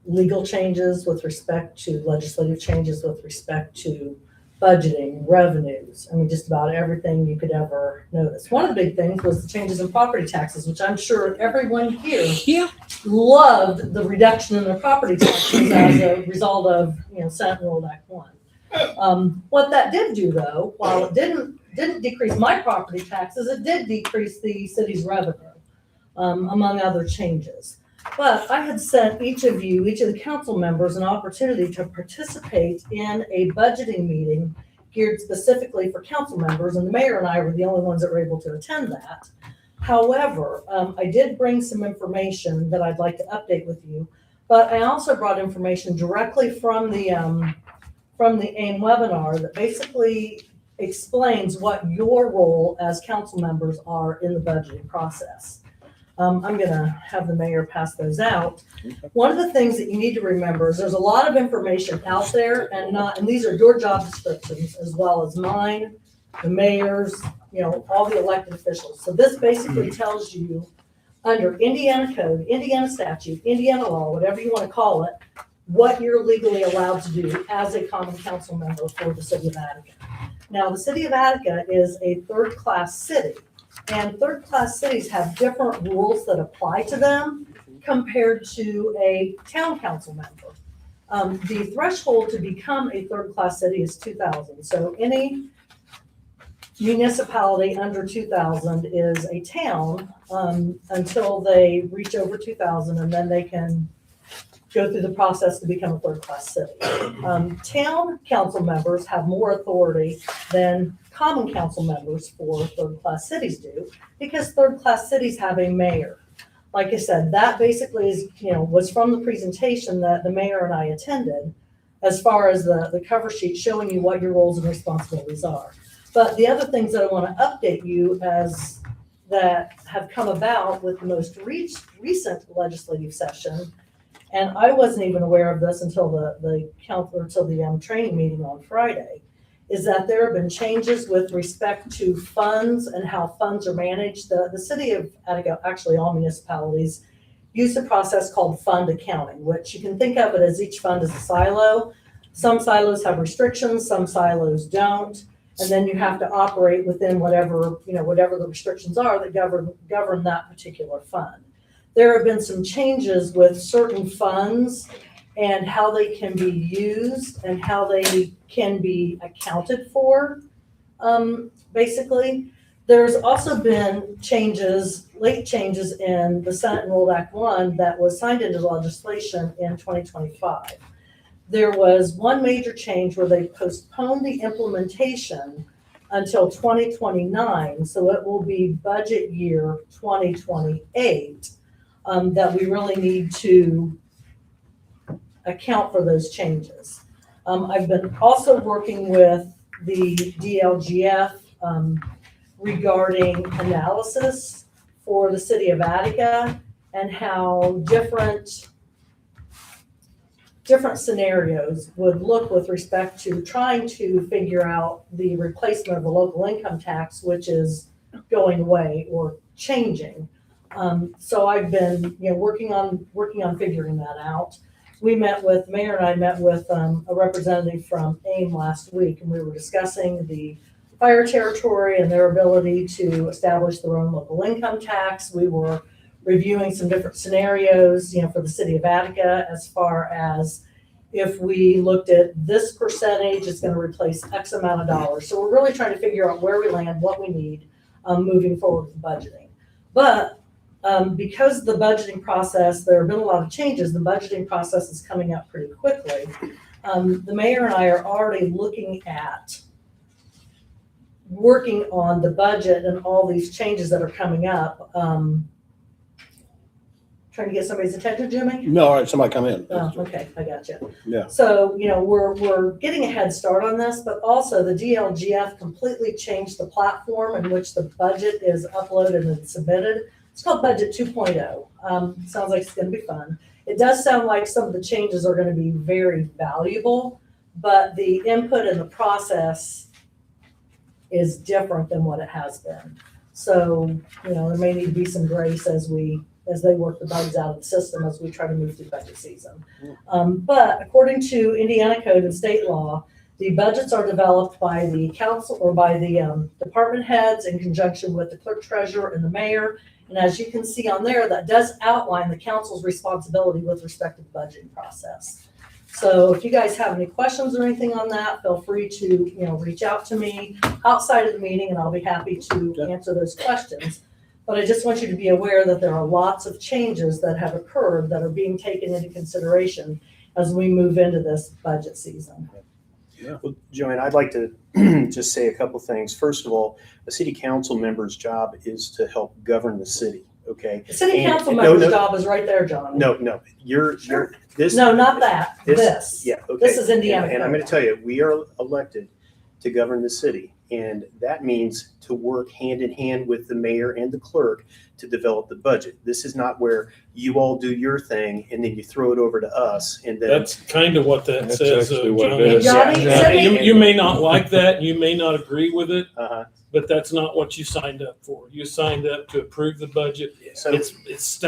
legal changes with respect to legislative changes with respect to budgeting, revenues. I mean, just about everything you could ever notice. One of the big things was the changes in property taxes, which I'm sure everyone here loved the reduction in their property taxes as a result of, Senate Rule Act 1. What that did do, though, while it didn't decrease my property taxes, it did decrease the city's revenue, among other changes. But I had sent each of the council members, an opportunity to participate in a budgeting meeting geared specifically for council members, and the mayor and I were the only ones that were able to attend that. However, I did bring some information that I'd like to update with you, but I also brought information directly from the AIM webinar that basically explains what your role as council members are in the budgeting process. I'm going to have the mayor pass those out. One of the things that you need to remember is there's a lot of information out there, and these are your job descriptions as well as mine, the mayor's, all the elected officials. So this basically tells you under Indiana code, Indiana statute, Indiana law, whatever you want to call it, what you're legally allowed to do as a common council member for the city of Attica. Now, the city of Attica is a third-class city. And third-class cities have different rules that apply to them compared to a town council member. The threshold to become a third-class city is 2,000. So any municipality under 2,000 is a town until they reach over 2,000, and then they can go through the process to become a third-class city. Town council members have more authority than common council members for third-class cities do, because third-class cities have a mayor. Like I said, that basically is, was from the presentation that the mayor and I attended, as far as the cover sheet showing you what your roles and responsibilities are. But the other things that I want to update you as that have come about with the most recent legislative session, and I wasn't even aware of this until the training meeting on Friday, is that there have been changes with respect to funds and how funds are managed. The city of Attica, actually all municipalities, use a process called fund accounting, which you can think of it as each fund is a silo. Some silos have restrictions, some silos don't, and then you have to operate within whatever the restrictions are that govern that particular fund. There have been some changes with certain funds and how they can be used and how they can be accounted for. Basically, there's also been late changes in the Senate Enrolled Act 1 that was signed into legislation in 2025. There was one major change where they postponed the implementation until 2029, so it will be budget year 2028 that we really need to account for those changes. I've been also working with the DLGF regarding analysis for the city of Attica and how different scenarios would look with respect to trying to figure out the replacement of the local income tax, which is going away or changing. So I've been working on figuring that out. Mayor and I met with a representative from AIM last week, and we were discussing the fire territory and their ability to establish their own local income tax. We were reviewing some different scenarios, for the city of Attica, as far as if we looked at this percentage, it's gonna replace X amount of dollars. So we're really trying to figure out where we land, what we need, moving forward with budgeting. But because the budgeting process, there have been a lot of changes, the budgeting process is coming up pretty quickly. The mayor and I are already looking at working on the budget and all these changes that are coming up. Trying to get somebody's attention, Jimmy? No, all right, somebody come in. Oh, okay, I got you. Yeah. So, we're getting a head start on this, but also the DLGF completely changed the platform in which the budget is uploaded and submitted. It's called Budget 2.0. Sounds like it's gonna be fun. It does sound like some of the changes are gonna be very valuable, but the input and the process is different than what it has been. So, there may need to be some grace as they work the bugs out of the system as we try to move through budget season. But according to Indiana code and state law, the budgets are developed by the council or by the department heads in conjunction with the clerk treasurer and the mayor. And as you can see on there, that does outline the council's responsibility with respect to the budgeting process. So if you guys have any questions or anything on that, feel free to, reach out to me outside of the meeting and I'll be happy to answer those questions. But I just want you to be aware that there are lots of changes that have occurred that are being taken into consideration as we move into this budget season. Well, Joanne, I'd like to just say a couple things. First of all, a city council member's job is to help govern the city, okay? The city And- council no, member's no. job is right there, John. No, you're, this. No, not that, this. Yeah, okay. This is Indiana And I'm code. gonna tell you, we are elected to govern the city. And that means to work hand in hand with the mayor and the clerk to develop the budget. This is not where you all do your thing and then you throw it over to us and then. That's kind of what that That's says. actually what it Johnny. is. Johnny, Yeah. send me- You may not like that, you may not agree with it, Uh-huh. but that's not what you signed up for. You signed up to approve the budget. So, It's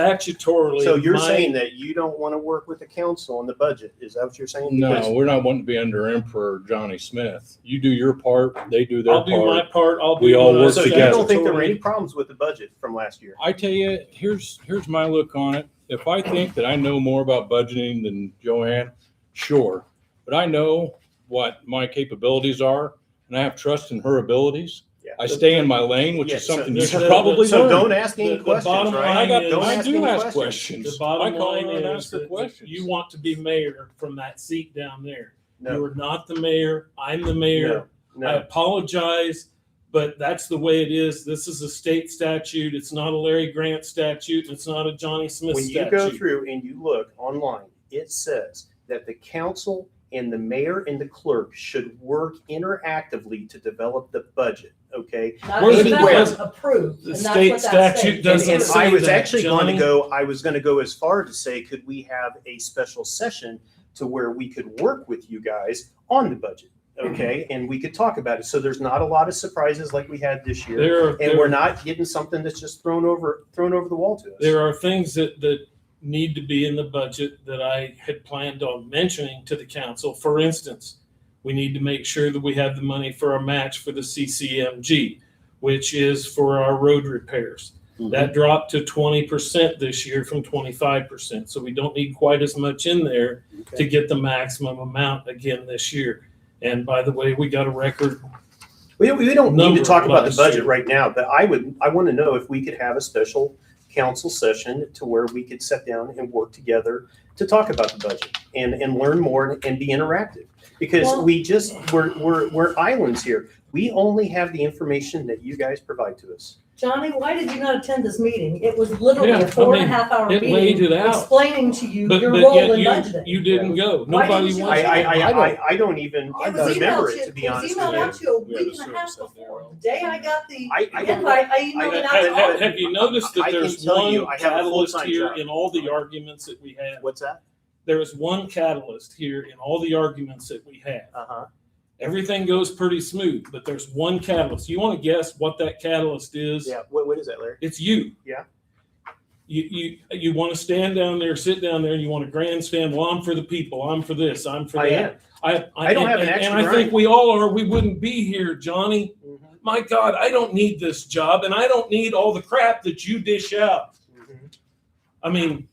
statutorily. so you're my- saying that you don't want to work with the council on the budget? Is that what you're saying? No, Because- we're not wanting to be under Emperor Johnny Smith. You do your part, they do their I'll do my part. part, I'll do We all mine. work So you together. don't think there were Statutorily- any problems with the budget from last year? I tell you, here's my look on it. If I think that I know more about budgeting than Joanne, sure. But I know what my capabilities are and I have trust in her abilities. Yeah. I stay in my lane, which Yeah, is so- something you so- should probably So learn. don't ask any The questions, bottom right? line is- Don't I ask do any ask questions. questions. The bottom I call line in and is ask the that questions. you want to be mayor from that seat down there. No, You are not the mayor, I'm the mayor. I no. apologize, but that's the way it is. This is a state statute. It's not a Larry Grant statute. And it's not a Johnny Smith When you statute. go through and you look online, it says that the council and the mayor and the clerk should work interactively to develop the budget, okay? Not Where's even the- that where's- was approved. the and that's state what that statute states. And, doesn't and say I was that, actually going to Johnny. I was going to go as far to say, could we have a special session to where we could work with you guys on the budget, okay? And we could talk about it. So there's not a lot of surprises like we had this year. And we're not getting something that's just thrown over the wall to us. There are things that need to be in the budget that I had planned on mentioning to the council. For instance, we need to make sure that we have the money for our match for the CCMG, which is for our road repairs. That dropped to 20% this year from 25%. So we don't need quite as much in there to get the maximum amount again this year. And by the way, we got a record. We don't need Number to talk about the last budget year. right now, but I want to know if we could have a special council session to where we could sit down and work together to talk about the budget and learn more and be interactive. Because Well- we're islands here. We only have the information that you guys provide to us. Johnny, why did you not attend this meeting? It was literally Yeah, a 4.5 I mean, hour it meeting laid it out. explaining to you But your role yet in you, budgeting. you didn't go. Why Nobody didn't you wants. I don't even It was remember emailed it, to be it was honest emailed out with to you a We had a week and a half service up there. before. The day I got the I don't- invite, I emailed it out to all of you. Have you noticed that I can there's tell you, one I have a catalyst full-time here job. in all the arguments that we have? What's that? There is one catalyst here in all the arguments that we have. Uh-huh. Everything goes pretty smooth, but there's one catalyst. You want to guess what that catalyst is? Yeah, what is that, Larry? It's you. Yeah. You want to stand down there, sit down there, and you want to grandstand. Well, I'm for the people. I'm for this. I'm for I that. am. I don't have an extra and I think grind. we all are. We wouldn't be here, Johnny. My God, I don't need this job, and I don't need all the crap that you dish out. I mean,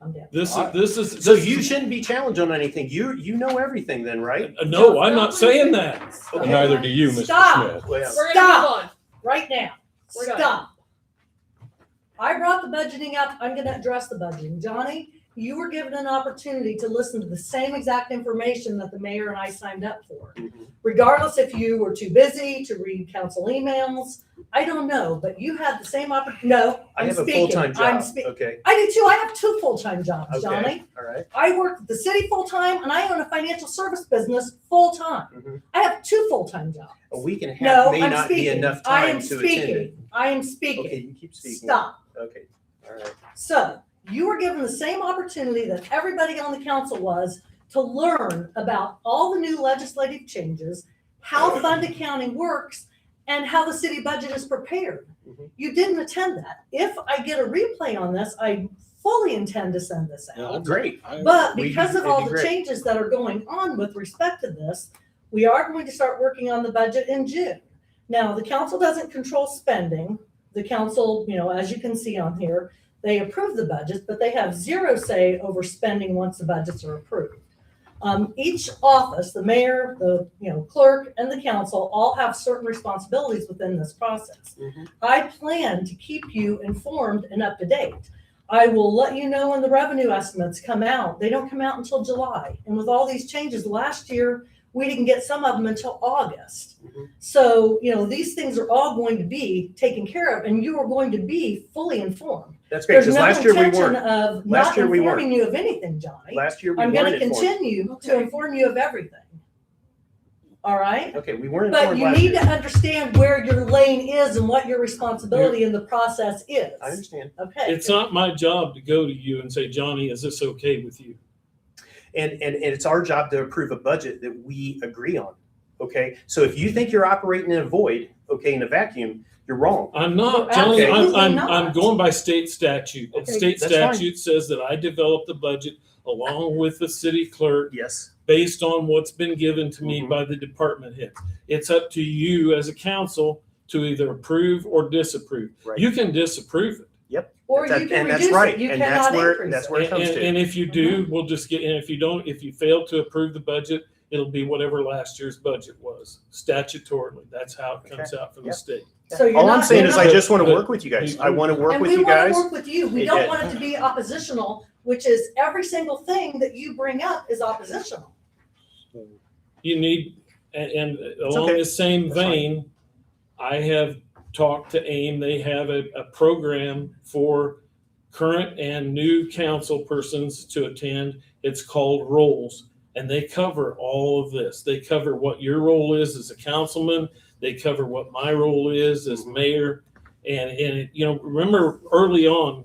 I'm down. This is. So you shouldn't be challenged on anything. You know everything then, right? No, I'm not saying that. Okay. Neither do you, Mr. Stop. Smith. Well, We're gonna Stop. move on. Right now. We're done. Stop. I brought the budgeting up. I'm gonna address the budgeting. Johnny, you were given an opportunity to listen to the same exact information that the mayor and I signed up for. Regardless if you were too busy to read council emails, I don't know, but you had the same opportunity. No, I I'm have a speaking. full-time I'm job. speaking. Okay. I do too. I have 2 full-time jobs, Okay. Johnny. All right. I work at the city full-time and I own a financial service business full-time. Mhm. I have 2 full-time jobs. A week and a half No, may I'm not be speaking. enough I time am to attend it. speaking. I am speaking. Okay, you keep speaking. Stop. Okay. All right. So you were given the same opportunity that everybody on the council was to learn about all the new legislative changes, how fund accounting works, and how the city budget is prepared. Mhm. You didn't attend that. If I get a replay on this, I fully intend to send this out. Great. But We- because of it'd all be the great. changes that are going on with respect to this, we are going to start working on the budget in June. Now, the council doesn't control spending. The council, as you can see on here, they approve the budgets, but they have 0 say over spending once the budgets are approved. Each office, the mayor, the clerk, and the council all have certain responsibilities within this process. Mhm. I plan to keep you informed and up to date. I will let you know when the revenue estimates come out. They don't come out until July. And with all these changes last year, we didn't get some of them until August. Mhm. So, these things are all going to be taken care of and you are going to be fully informed. That's great, There's because no last year we intention weren't. of Last not year we informing you of anything, Johnny. Last year we I'm weren't gonna informed. continue to inform you of everything. All right? Okay, we weren't But informed you last need year. to understand where your lane is and what your responsibility in the process is. I understand. Okay? It's not my job to go to you and say, Johnny, is this okay with you? And it's our job to approve a budget that we agree on. Okay, so if you think you're operating in a void, in a vacuum, you're wrong. I'm not, Well, Johnny, absolutely I'm not. going by state statute. And Okay, state that's fine. statute says that I develop the budget along with the city clerk Yes. based on what's been given to me Mhm. by the department heads. It's up to you as a council to either approve or disapprove. Right. You can disapprove it. Or That- you can and that's reduce right, it. You and cannot that's where- increase that's it. where it comes And, to. and if you do, we'll just get, and if you fail to approve the budget, it'll be whatever last year's budget was statutorily. That's how it comes out from the Yep. state. So you're All I'm not- saying you're is not- I just want to But- work with you guys. I want to work And with we you want guys. to work with you. We Hey, don't Dad. want it to be oppositional, which is every single thing that you bring up is oppositional. You need, and along okay. the same That's fine. vein, I have talked to AIM. They have a program for current and new council persons to attend. It's called Roles, and they cover all of this. They cover what your role is as a councilman. They cover what my role is as mayor. And remember early on,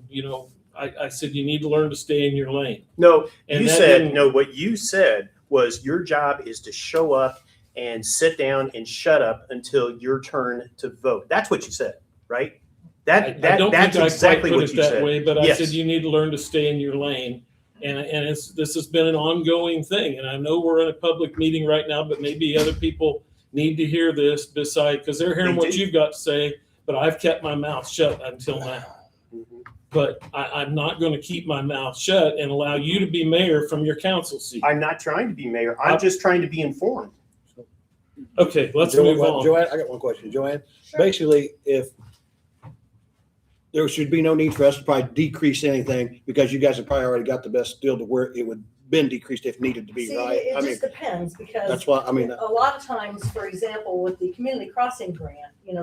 I said you need to learn to stay in your lane. No, And you that said, didn't- no, what you said was your job is to show up and sit down and shut up until your turn to vote. That's what you said, right? I That's don't think I exactly quite what put you it that said. way, but I Yes. said you need to learn to stay in your lane. And this has been an ongoing thing. And I know we're in a public meeting right now, but maybe other people need to hear this because they're hearing They what do. you've got to say, but I've kept my mouth shut until now. Mhm. But I'm not going to keep my mouth shut and allow you to be mayor from your council seat. I'm not trying to be mayor. I'm just trying to be informed. Okay, let's move on. Joanne, I got one question. Joanne, Sure. basically, if there should be no need for us to probably decrease anything because you guys have probably already got the best deal to where it would been decreased if needed to be, See, right? it I mean, just depends because that's why, I mean, a lot of times, for example, with the community crossing grant,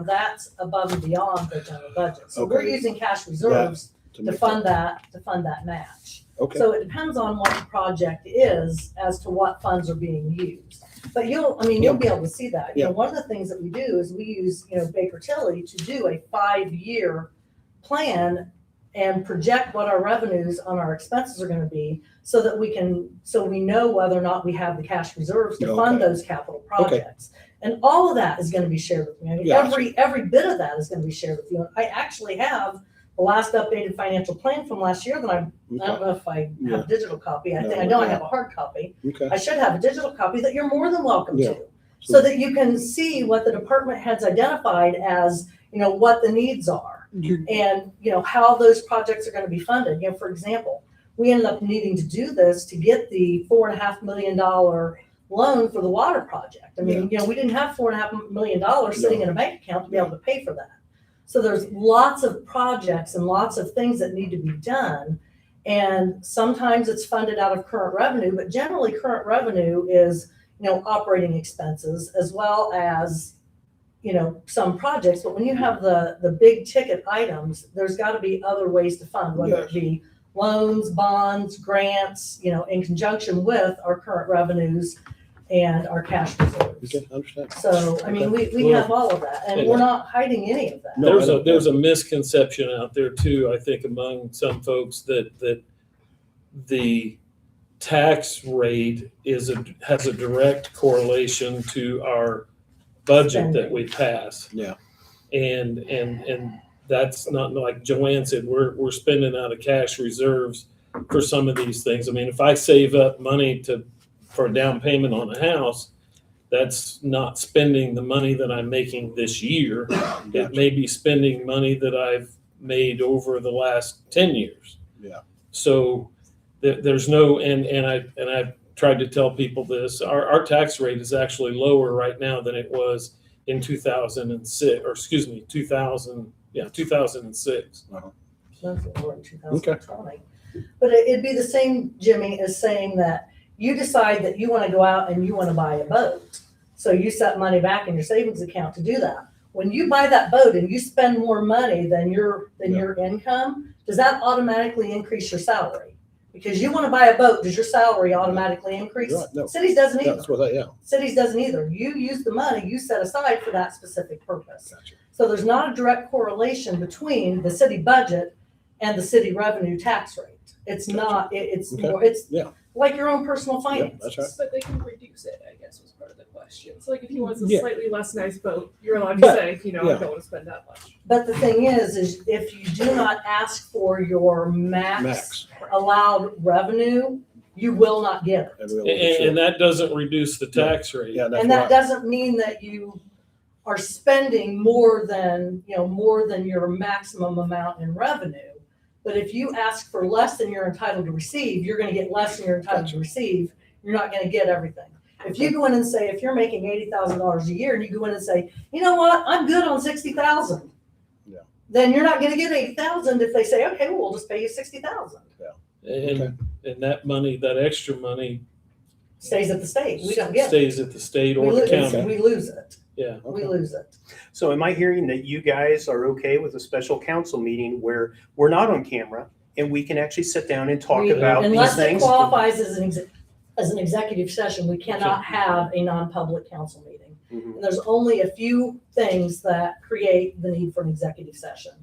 that's above and beyond the general budget. So we're Okay. using cash reserves to to make fund that match. Okay, So it depends on what the project is as to what funds are being used. But you'll be able to see that. Yeah. One of the things that we do is we use, Baker Tilly to do a 5-year plan and project what our revenues on our expenses are going to be so that we know whether or not we have the cash reserves to fund Okay. those capital projects. And all of that is going to be shared with me. I mean, Yeah. every bit of that is going to be shared with you. I actually have the last updated financial plan from last year that I don't know if I have a digital copy. I think I know I have a hard copy. okay. I should have a digital copy that you're more than welcome Yeah. to. So that you can see what the department heads identified as, what the needs are and, how those projects are going to be funded. For example, we ended up needing to do this to get the $4.5 million loan for the water project. I mean, we didn't have $4.5 million sitting in a bank account to be able to pay for that. So there's lots of projects and lots of things that need to be done. And sometimes it's funded out of current revenue, but generally current revenue is, operating expenses as well as, some projects. But when you have the big ticket items, there's got to be other ways to fund, whether it be loans, bonds, grants, in conjunction with our current revenues and our cash reserves. Okay, understand. So, I mean, we have all of that, and we're not hiding any of that. There's a misconception out there too, I think, among some folks that the tax rate has a direct correlation to our budget that we pass. Yeah. And that's not, like Joanne said, we're spending out of cash reserves for some of these things. I mean, if I save up money for a down payment on a house, that's not spending the money that I'm making this year. It may be spending money that I've made over the last 10 years. Yeah. So there's no, and I've tried to tell people this, our tax rate is actually lower right now than it was in 2006, or excuse me, 2006. We're in 2020. But it'd be the same, Jimmy, as saying that you decide that you want to go out and you want to buy a boat. So you set money back in your savings account to do that. When you buy that boat and you spend more money than your income, does that automatically increase your salary? Because you want to buy a boat, does your salary automatically increase? Right, no. Cities doesn't either. That's what Cities doesn't either. You use the money you set aside for that specific purpose. Gotcha. So there's not a direct correlation between the city budget and the city revenue tax rate. It's not, it's Okay. more, it's Yeah. like your own personal finance. That's right. But they can reduce it, I guess, was part of the question. So like if he wants a Yeah. slightly less nice boat, you're allowed to say, I don't want to spend that much. But the thing is if you do not ask for your max allowed revenue, you will not get it. And that doesn't reduce the tax rate. Yeah, that's And that right. doesn't mean that you are spending more than your maximum amount in revenue. But if you ask for less than you're entitled to receive, you're going to get less than you're entitled to receive. You're not going to get everything. If you go in and say, if you're making $80,000 a year and you go in and say, you know what, I'm good on 60,000. Yeah. Then you're not going to get 80,000 if they say, okay, well, we'll just pay you 60,000. And that money, that extra money Stays at the state. We don't get it. stays at the state or the county. We lose it. Yeah. We lose it. So am I hearing that you guys are okay with a special council meeting where we're not on camera and we can actually sit down and talk about these Unless it things? qualifies as an executive session, we cannot have a non-public council meeting. Mhm. And there's only a few things that create the need for an executive session.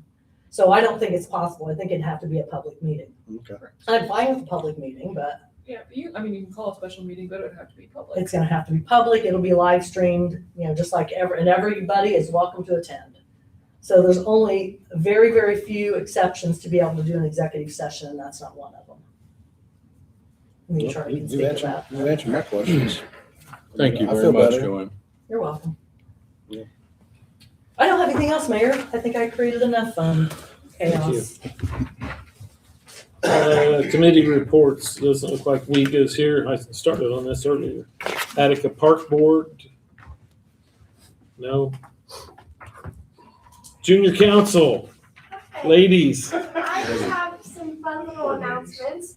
So I don't think it's possible. I think it'd have to be a public meeting. Okay. I'm fine with a public meeting, but Yeah, but you can call a special meeting, but it would have to be public. it's gonna have to be public. It'll be live streamed, just like and everybody is welcome to attend. So there's only very, very few exceptions to be able to do an executive session, and that's not one of them. And the attorney can speak to that. You answered my questions. Thank you I very feel much, better. Joanne. You're welcome. Yeah. I don't have anything else, Mayor. I think I created enough chaos. Committee reports, doesn't look like Weega's here. I started on this earlier. Attica Park Board? No. Junior Council, ladies. I just have some fun little announcements.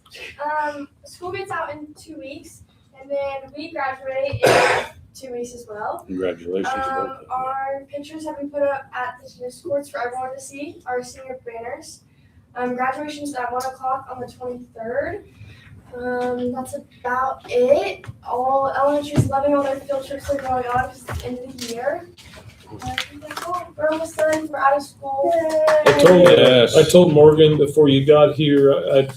School gets out in 2 weeks, and then we graduate in 2 weeks as well. Congratulations. about that. Our pictures have been put up at the tennis courts for everyone to see, our senior banners. Graduation's at 1 o'clock on the 23rd. That's about it. All elementary's loving all their field trips that are going on because it's the end of the year. I think that's all. We're almost done. We're out of school. I told Morgan before you got here, I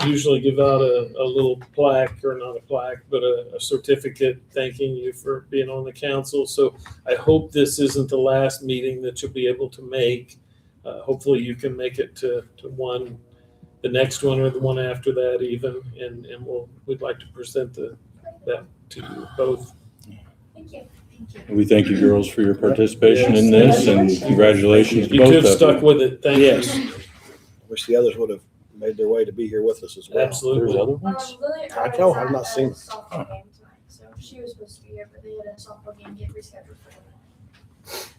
usually give out a little plaque, or not a plaque, but a certificate thanking you for being on the council. So I hope this isn't the last meeting that you'll be able to make. Hopefully you can make it to the next one or the one after that even, and we'd like to present that to you both. Thank you. We thank you, girls, for your participation in this, and congratulations to You both could of have stuck with it. Thank you. Yes. Wish the others would have made their way to be here with us as well. Absolutely. There's other ones? Lily I Irwin's know, I've at not a seen it. softball game tonight, so she was supposed to be here, but they had a softball game get rescheduled for tonight.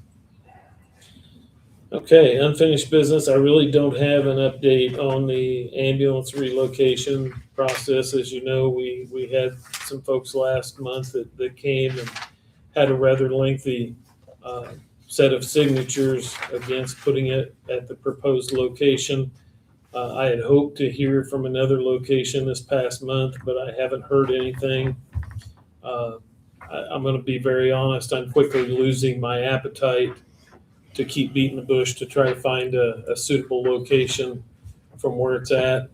Okay, unfinished business. I really don't have an update on the ambulance relocation process. As you know, we had some folks last month that came and had a rather lengthy set of signatures against putting it at the proposed location. I had hoped to hear from another location this past month, but I haven't heard anything. I'm going to be very honest. I'm quickly losing my appetite to keep beating the bush to try to find a suitable location from where it's at.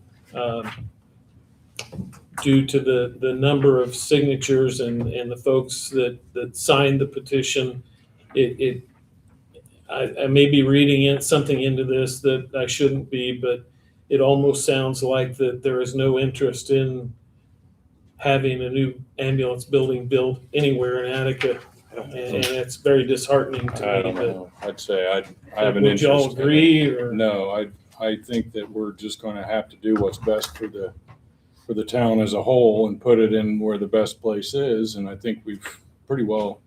Due to the number of signatures and the folks that signed the petition, I may be reading something into this that I shouldn't be, but it almost sounds like that there is no interest in having a new ambulance building built anywhere in Attica. And it's very disheartening to I me. don't But know. I'd say I have an would y'all interest. agree, or? No, I think that we're just going to have to do what's best for the town as a whole and put it in where the best place is. And I think we've pretty well,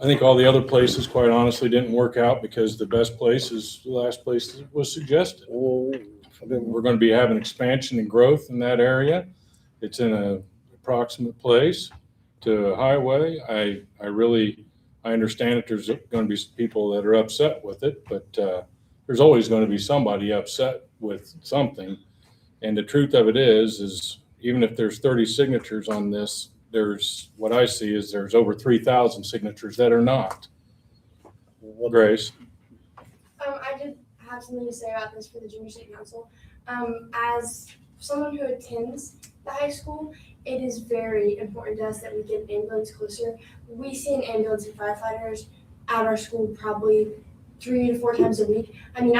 I think all the other places, quite honestly, didn't work out because the best place is the last place that was suggested. We're going to be having expansion and growth in that area. It's in an approximate place to a highway. I understand that there's going to be people that are upset with it, but there's always going to be somebody upset with something. And the truth of it is even if there's 30 signatures on this, there's what I see is there's over 3,000 signatures that are not. Grace? I did have something to say about this for the Junior State Council. As someone who attends the high school, it is very important to us that we get an ambulance closer. We see an ambulance and firefighters at our school probably 3 to 4 times a week. I mean,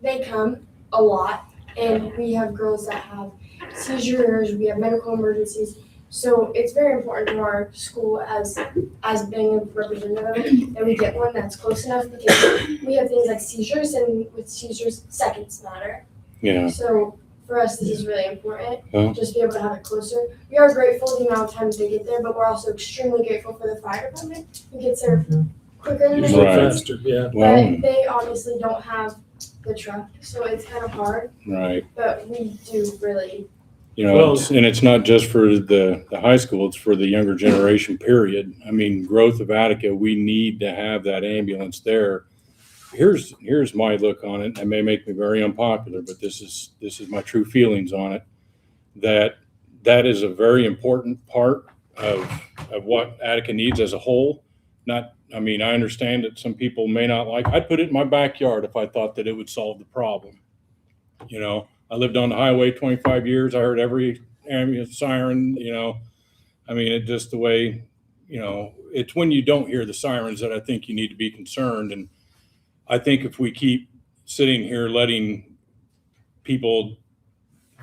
they come a lot, and we have girls that have seizures, we have medical emergencies. So it's very important to our school as being a representative of it, that we get one that's close enough, because we have things like seizures, and with seizures, seconds matter. Yeah. So for us, this is really important, Huh? just to be able to have it closer. We are grateful the amount of times they get there, but we're also extremely grateful for the fire department who gets there quicker than they Usually Right. do. faster, yeah. Well, But they obviously don't have the truck, so it's kind of hard, right. but we do really. You know, Well- it's not just for the high school, it's for the younger generation, period. I mean, growth of Attica, we need to have that ambulance there. Here's my look on it. It may make me very unpopular, but this is my true feelings on it. That is a very important part of what Attica needs as a whole. I mean, I understand that some people may not like, I'd put it in my backyard if I thought that it would solve the problem. You know, I lived on the highway 25 years. I heard every ambulance siren, you know. I mean, it just the way, you know, it's when you don't hear the sirens that I think you need to be concerned. And I think if we keep sitting here letting people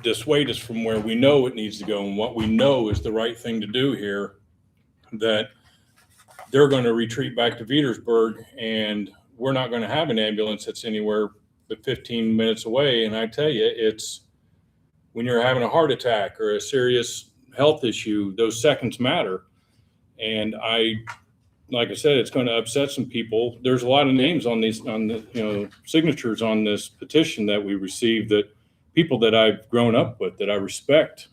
dissuade us from where we know it needs to go and what we know is the right thing to do here, that they're going to retreat back to Petersburg, and we're not going to have an ambulance that's anywhere but 15 minutes away. And I tell you, it's when you're having a heart attack or a serious health issue, those seconds matter. And like I said, it's going to upset some people. There's a lot of names on the signatures on this petition that we received, that people that I've grown up with, that I respect.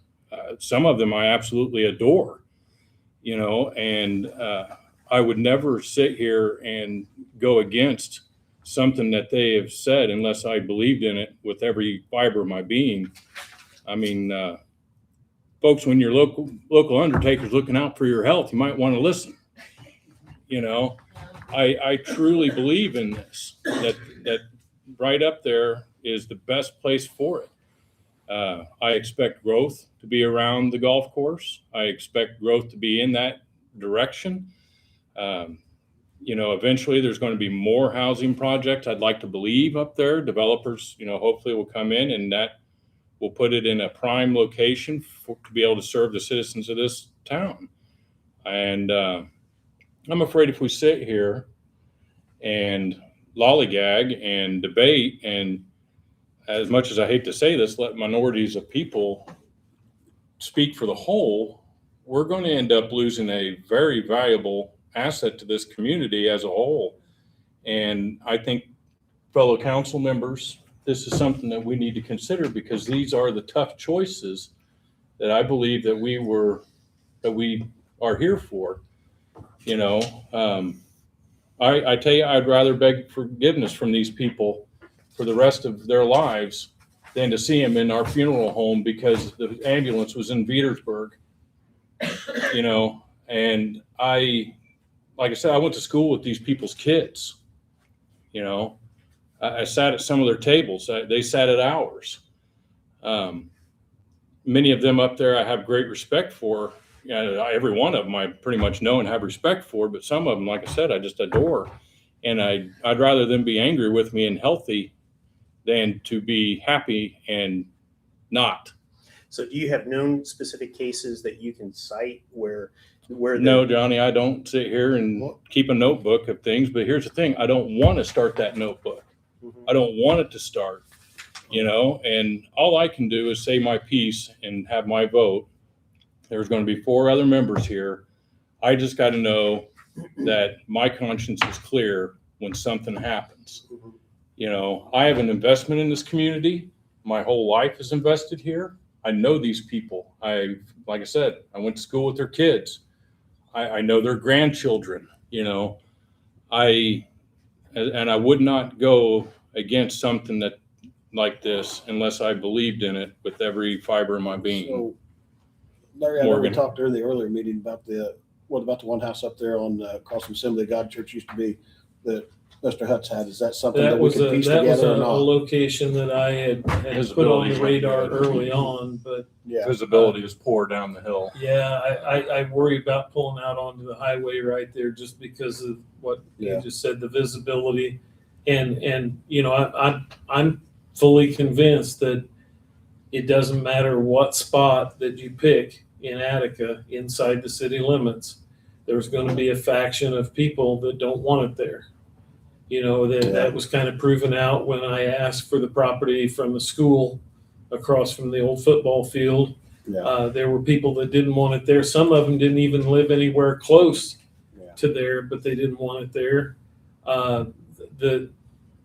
Some of them I absolutely adore, you know, and I would never sit here and go against something that they have said unless I believed in it with every fiber of my being. I mean, folks, when your local undertaker's looking out for your health, you might want to listen. You know, I truly believe in this, that right up there is the best place for it. I expect growth to be around the golf course. I expect growth to be in that direction. You know, eventually there's going to be more housing projects, I'd like to believe, up there. Developers, you know, hopefully will come in, and that will put it in a prime location to be able to serve the citizens of this town. And I'm afraid if we sit here and lollygag and debate and as much as I hate to say this, let minorities of people speak for the whole, we're going to end up losing a very valuable asset to this community as a whole. And I think, fellow council members, this is something that we need to consider, because these are the tough choices that I believe that we are here for. You know, I tell you, I'd rather beg forgiveness from these people for the rest of their lives than to see them in our funeral home because the ambulance was in Petersburg. You know, and like I said, I went to school with these people's kids. You know, I sat at some of their tables. They sat at ours. Many of them up there I have great respect for. You know, every one of them I pretty much know and have respect for, but some of them, like I said, I just adore. And I'd rather them be angry with me and healthy than to be happy and not. So do you have known specific cases that you can cite where No, Johnny, I don't sit here and keep a notebook of things, but here's the thing. I don't want to start that notebook. I don't want it to start, you know, and all I can do is say my piece and have my vote. There's going to be 4 other members here. I just got to know that my conscience is clear when something happens. You know, I have an investment in this community. My whole life is invested here. I know these people. Like I said, I went to school with their kids. I know their grandchildren, you know. I would not go against something that like this unless I believed in it with every fiber of my being. So, Larry, I know we Morgan. talked earlier, the earlier meeting about what about the one house up there on across from Assembly of God Church used to be that Mr. Hutz had? Is that something that That we was could piece together or a not? location that I had put on the Visibility's not radar good. early on, but Yeah. Visibility is poor down the hill. yeah, I worry about pulling out onto the highway right there just because of what you Yeah. just said, the visibility. And you know, I'm fully convinced that it doesn't matter what spot that you pick in Attica inside the city limits, there's going to be a faction of people that don't want it there. You know, that was kind of proven out when I asked for the property from the school across from the old football field. Yeah. There were people that didn't want it there. Some of them didn't even live anywhere close to there, but they didn't want it there. The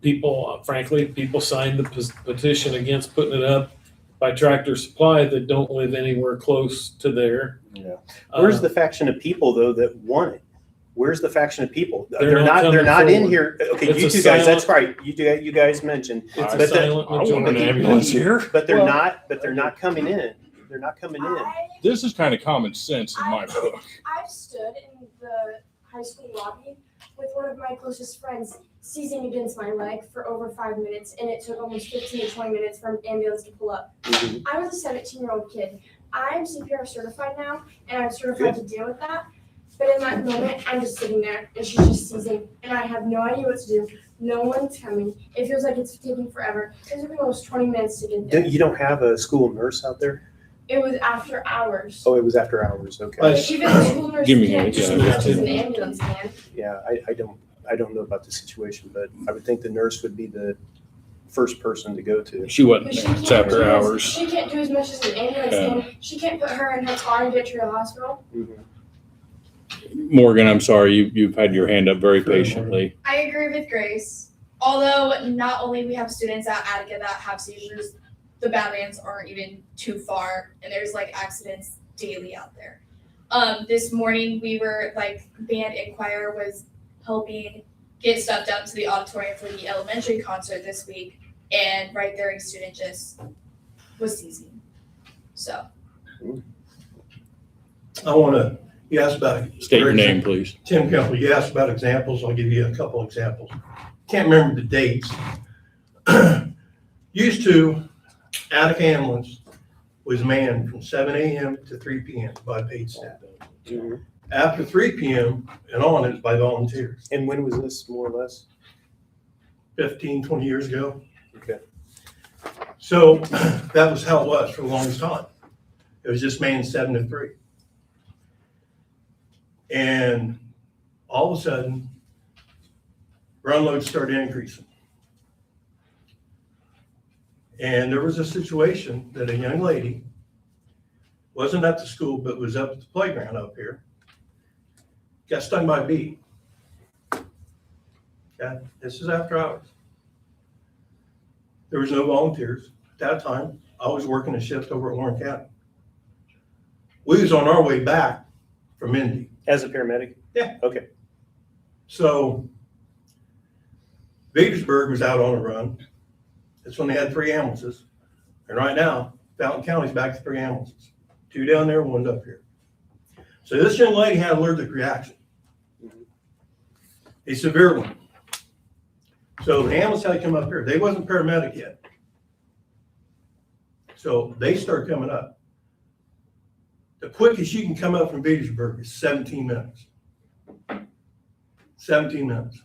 people, frankly, people signed the petition against putting it up by Tractor Supply that don't live anywhere close to there. Yeah. Where's the faction of people though that want it? Where's the faction of people? They're not They're not coming in forward. here. Okay, It's you a two guys, that's silent- right. You guys mentioned, It's I a bet that- silent I want an majority. ambulance here. but they're Well- not coming in. They're not coming in. This is kind of common sense in my book. I've stood in the high school lobby with one of my closest friends seizing against my leg for over 5 minutes, and it took almost 15 to 20 minutes for an ambulance to pull up. I was a 17-year-old kid. I'm CPR certified now, and I'm certified to deal with that. But in that moment, I'm just sitting there, and she's just seizing, and I have no idea what to do. No one's coming. It feels like it's taking forever. It took me almost 20 minutes to get there. You don't have a school nurse out there? It was after hours. Oh, it was after hours. Okay. But- Even the school nurse Give me can't one, do as yeah. much as an ambulance can. Yeah, I don't know about the situation, but I would think the nurse would be the first person to go to. She wasn't. But she It's can't after do as- hours. She can't do as much as an ambulance can. She can't put her in her car and get to the hospital. Morgan, I'm sorry. You've had your hand up very patiently. I agree with Grace. Although not only we have students at Attica that have seizures, the Badlands aren't even too far, and there's like accidents daily out there. This morning we were band and choir was helping get stuff down to the auditorium for the elementary concert this week, and right there a student just was seizing. So I want to, you asked about. State your name, please. Tim Campbell, you asked about examples. I'll give you a couple examples. Can't remember the dates. Used to, Attica ambulance was manned from 7 a.m. to 3 p.m. by paid staff. After 3 p.m. and on, it's by volunteers. And when was this, more or less? 15, 20 years ago. Okay. So that was how it was for the longest time. It was just manned 7 to 3. And all of a sudden, run loads started increasing. And there was a situation that a young lady wasn't at the school, but was up at the playground up here, got stung by a bee. Okay, this is after hours. There was no volunteers. At that time, I was working a shift over at Warren County. We was on our way back from Indy. As a paramedic? Yeah. Okay. So Petersburg was out on a run. That's when they had 3 ambulances. And right now, Fountain County's back to 3 ambulances. 2 down there, 1 up here. So this young lady had an allergic reaction. A severe one. So the ambulance had to come up here. They wasn't paramedic yet. So they start coming up. The quickest you can come up from Petersburg is 17 minutes. 17 minutes.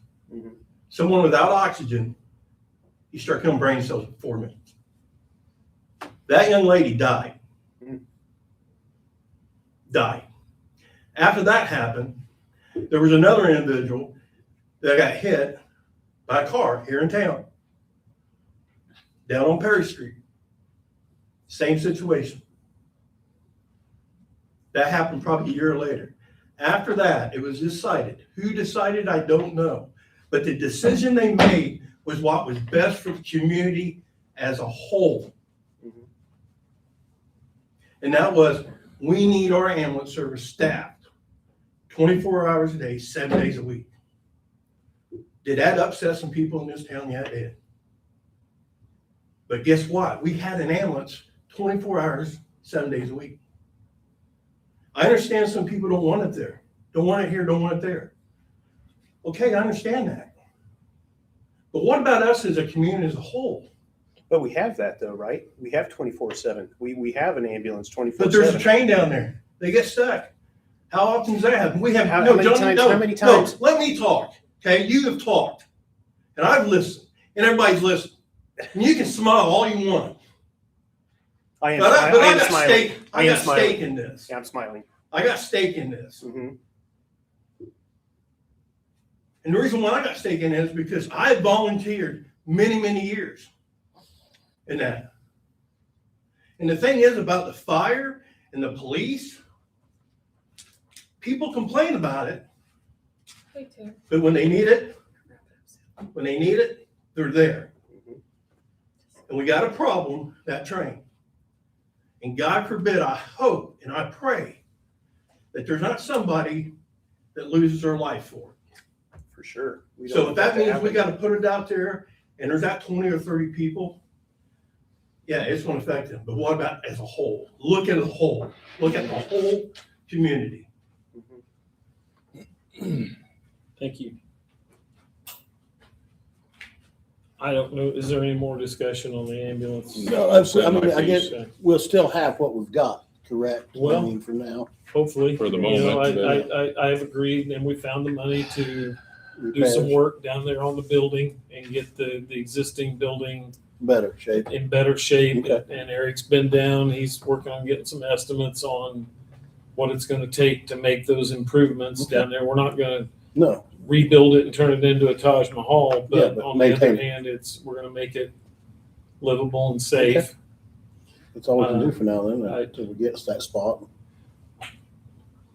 Someone without oxygen, you start killing brain cells in 4 minutes. That young lady died. Died. After that happened, there was another individual that got hit by a car here in town, down on Perry Street. Same situation. That happened probably a year later. After that, it was decided. Who decided, I don't know. But the decision they made was what was best for the community as a whole. And that was, we need our ambulance service staffed 24 hours a day, 7 days a week. Did that upset some people in this town? Yeah, it did. But guess what? We had an ambulance 24 hours, 7 days a week. I understand some people don't want it there. Don't want it here, don't want it there. Okay, I understand that. But what about us as a community as a whole? But we have that though, right? We have 24/7. We have an ambulance 24/7. But there's a train down there. They get stuck. How often does that happen? We have How many times? No, let me talk. Okay, you have talked, and I've listened, and everybody's listened. And you can smile all you want. I am. But I got smiling. stake. I got smiling. stake in this. Yeah, I'm smiling. I got stake in this. And the reason why I got stake in it is because I volunteered many, many years in that. And the thing is about the fire and the police, people complain about it, Me too. but when they need it, they're there. And we got a problem, that train. And God forbid, I hope and I pray that there's not somebody that loses their life for it. For sure. So if that means we got to put it out there and there's that 20 or 30 people, yeah, it's going to affect them. But what about as a whole? Look at the whole. Look at the whole community. Thank you. I don't know, is there any more discussion on the ambulance? No, I mean, I guess Okay. we'll still have what we've got, correct? Well- I mean, for now. Hopefully. For the You know, moment, I've agreed, and we found the money to do some Repairs, work down there on the building and get the existing building better shape. in better shape. Okay. And Eric's been down, he's working on getting some estimates on what it's gonna take to make those improvements Okay. down there. We're not gonna No, rebuild it and turn it into a Taj Mahal, Yeah, but but on the other maintain it. hand, we're gonna make it livable and safe. that's all we can do for now then, I- until we get to that spot.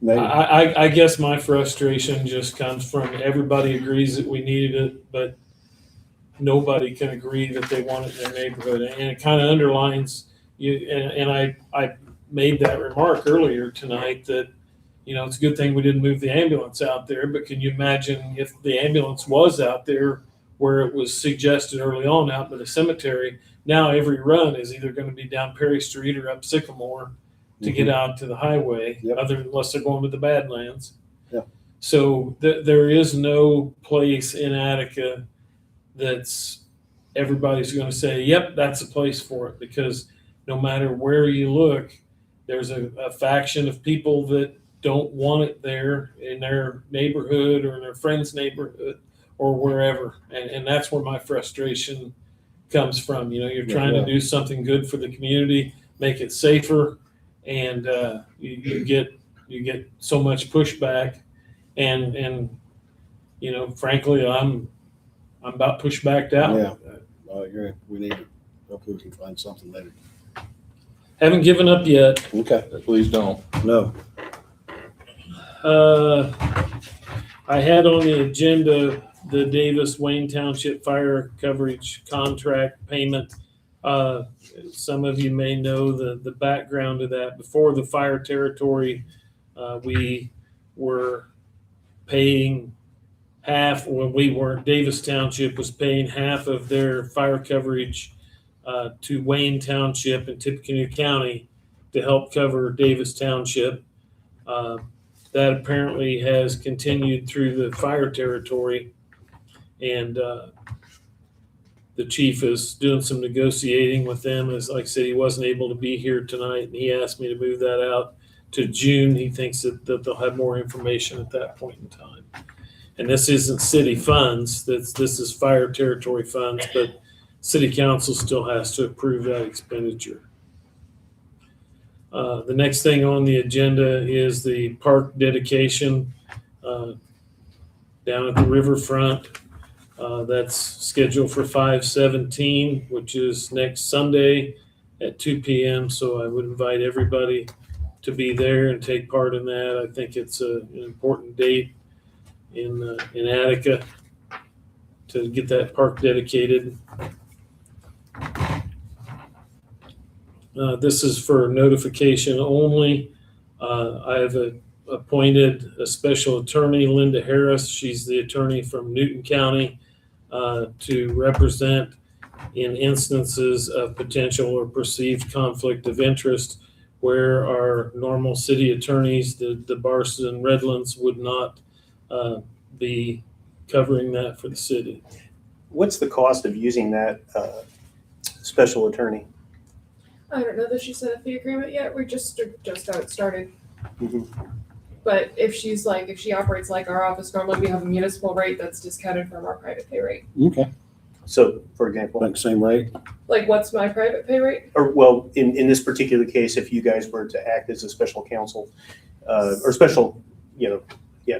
Maybe. I guess my frustration just comes from everybody agrees that we needed it, but nobody can agree that they want it in their neighborhood. And it kind of underlines you, and I made that remark earlier tonight that, you know, it's a good thing we didn't move the ambulance out there, but can you imagine if the ambulance was out there where it was suggested early on out by the cemetery? Now every run is either going to be down Perry Street or up Sycamore to get out to the highway, Yep. unless they're going to the Badlands. Yeah. So there is no place in Attica that's everybody's going to say, yep, that's a place for it, because no matter where you look, there's a faction of people that don't want it there in their neighborhood or in their friend's neighborhood or wherever. And that's where my frustration comes from. You know, you're trying to do something good for the community, make it safer, and you get so much pushback. And you know, frankly, I'm about pushbacked out. Yeah, I agree. We need it. Hopefully we can find something later. Haven't given up yet. Okay, Please don't. no, I had on the agenda the Davis Wayne Township Fire Coverage Contract payment. Some of you may know the background to that. Before the fire territory, we were paying half, when we weren't, Davis Township was paying half of their fire coverage to Wayne Township and Tippecanoe County to help cover Davis Township. That apparently has continued through the fire territory, and the chief is doing some negotiating with them. As like I said, he wasn't able to be here tonight, and he asked me to move that out to June. He thinks that they'll have more information at that point in time. And this isn't city funds, this is fire territory funds, but city council still has to approve that expenditure. The next thing on the agenda is the park dedication down at the riverfront. That's scheduled for 5/17, which is next Sunday at 2 p.m. So I would invite everybody to be there and take part in that. I think it's an important date in Attica to get that park dedicated. This is for notification only. I have appointed a special attorney, Linda Harris. She's the attorney from Newton County to represent in instances of potential or perceived conflict of interest where our normal city attorneys, the Barses and Redlands, would not be covering that for the city. What's the cost of using that special attorney? I don't know that she set up the agreement yet. We just got it started. Mhm. But if she operates like our office normally, we have a municipal rate that's discounted from our private pay rate. okay, So, for example, like same rate? Like, what's my private pay rate? or well, in this particular case, if you guys were to act as a special counsel, or special,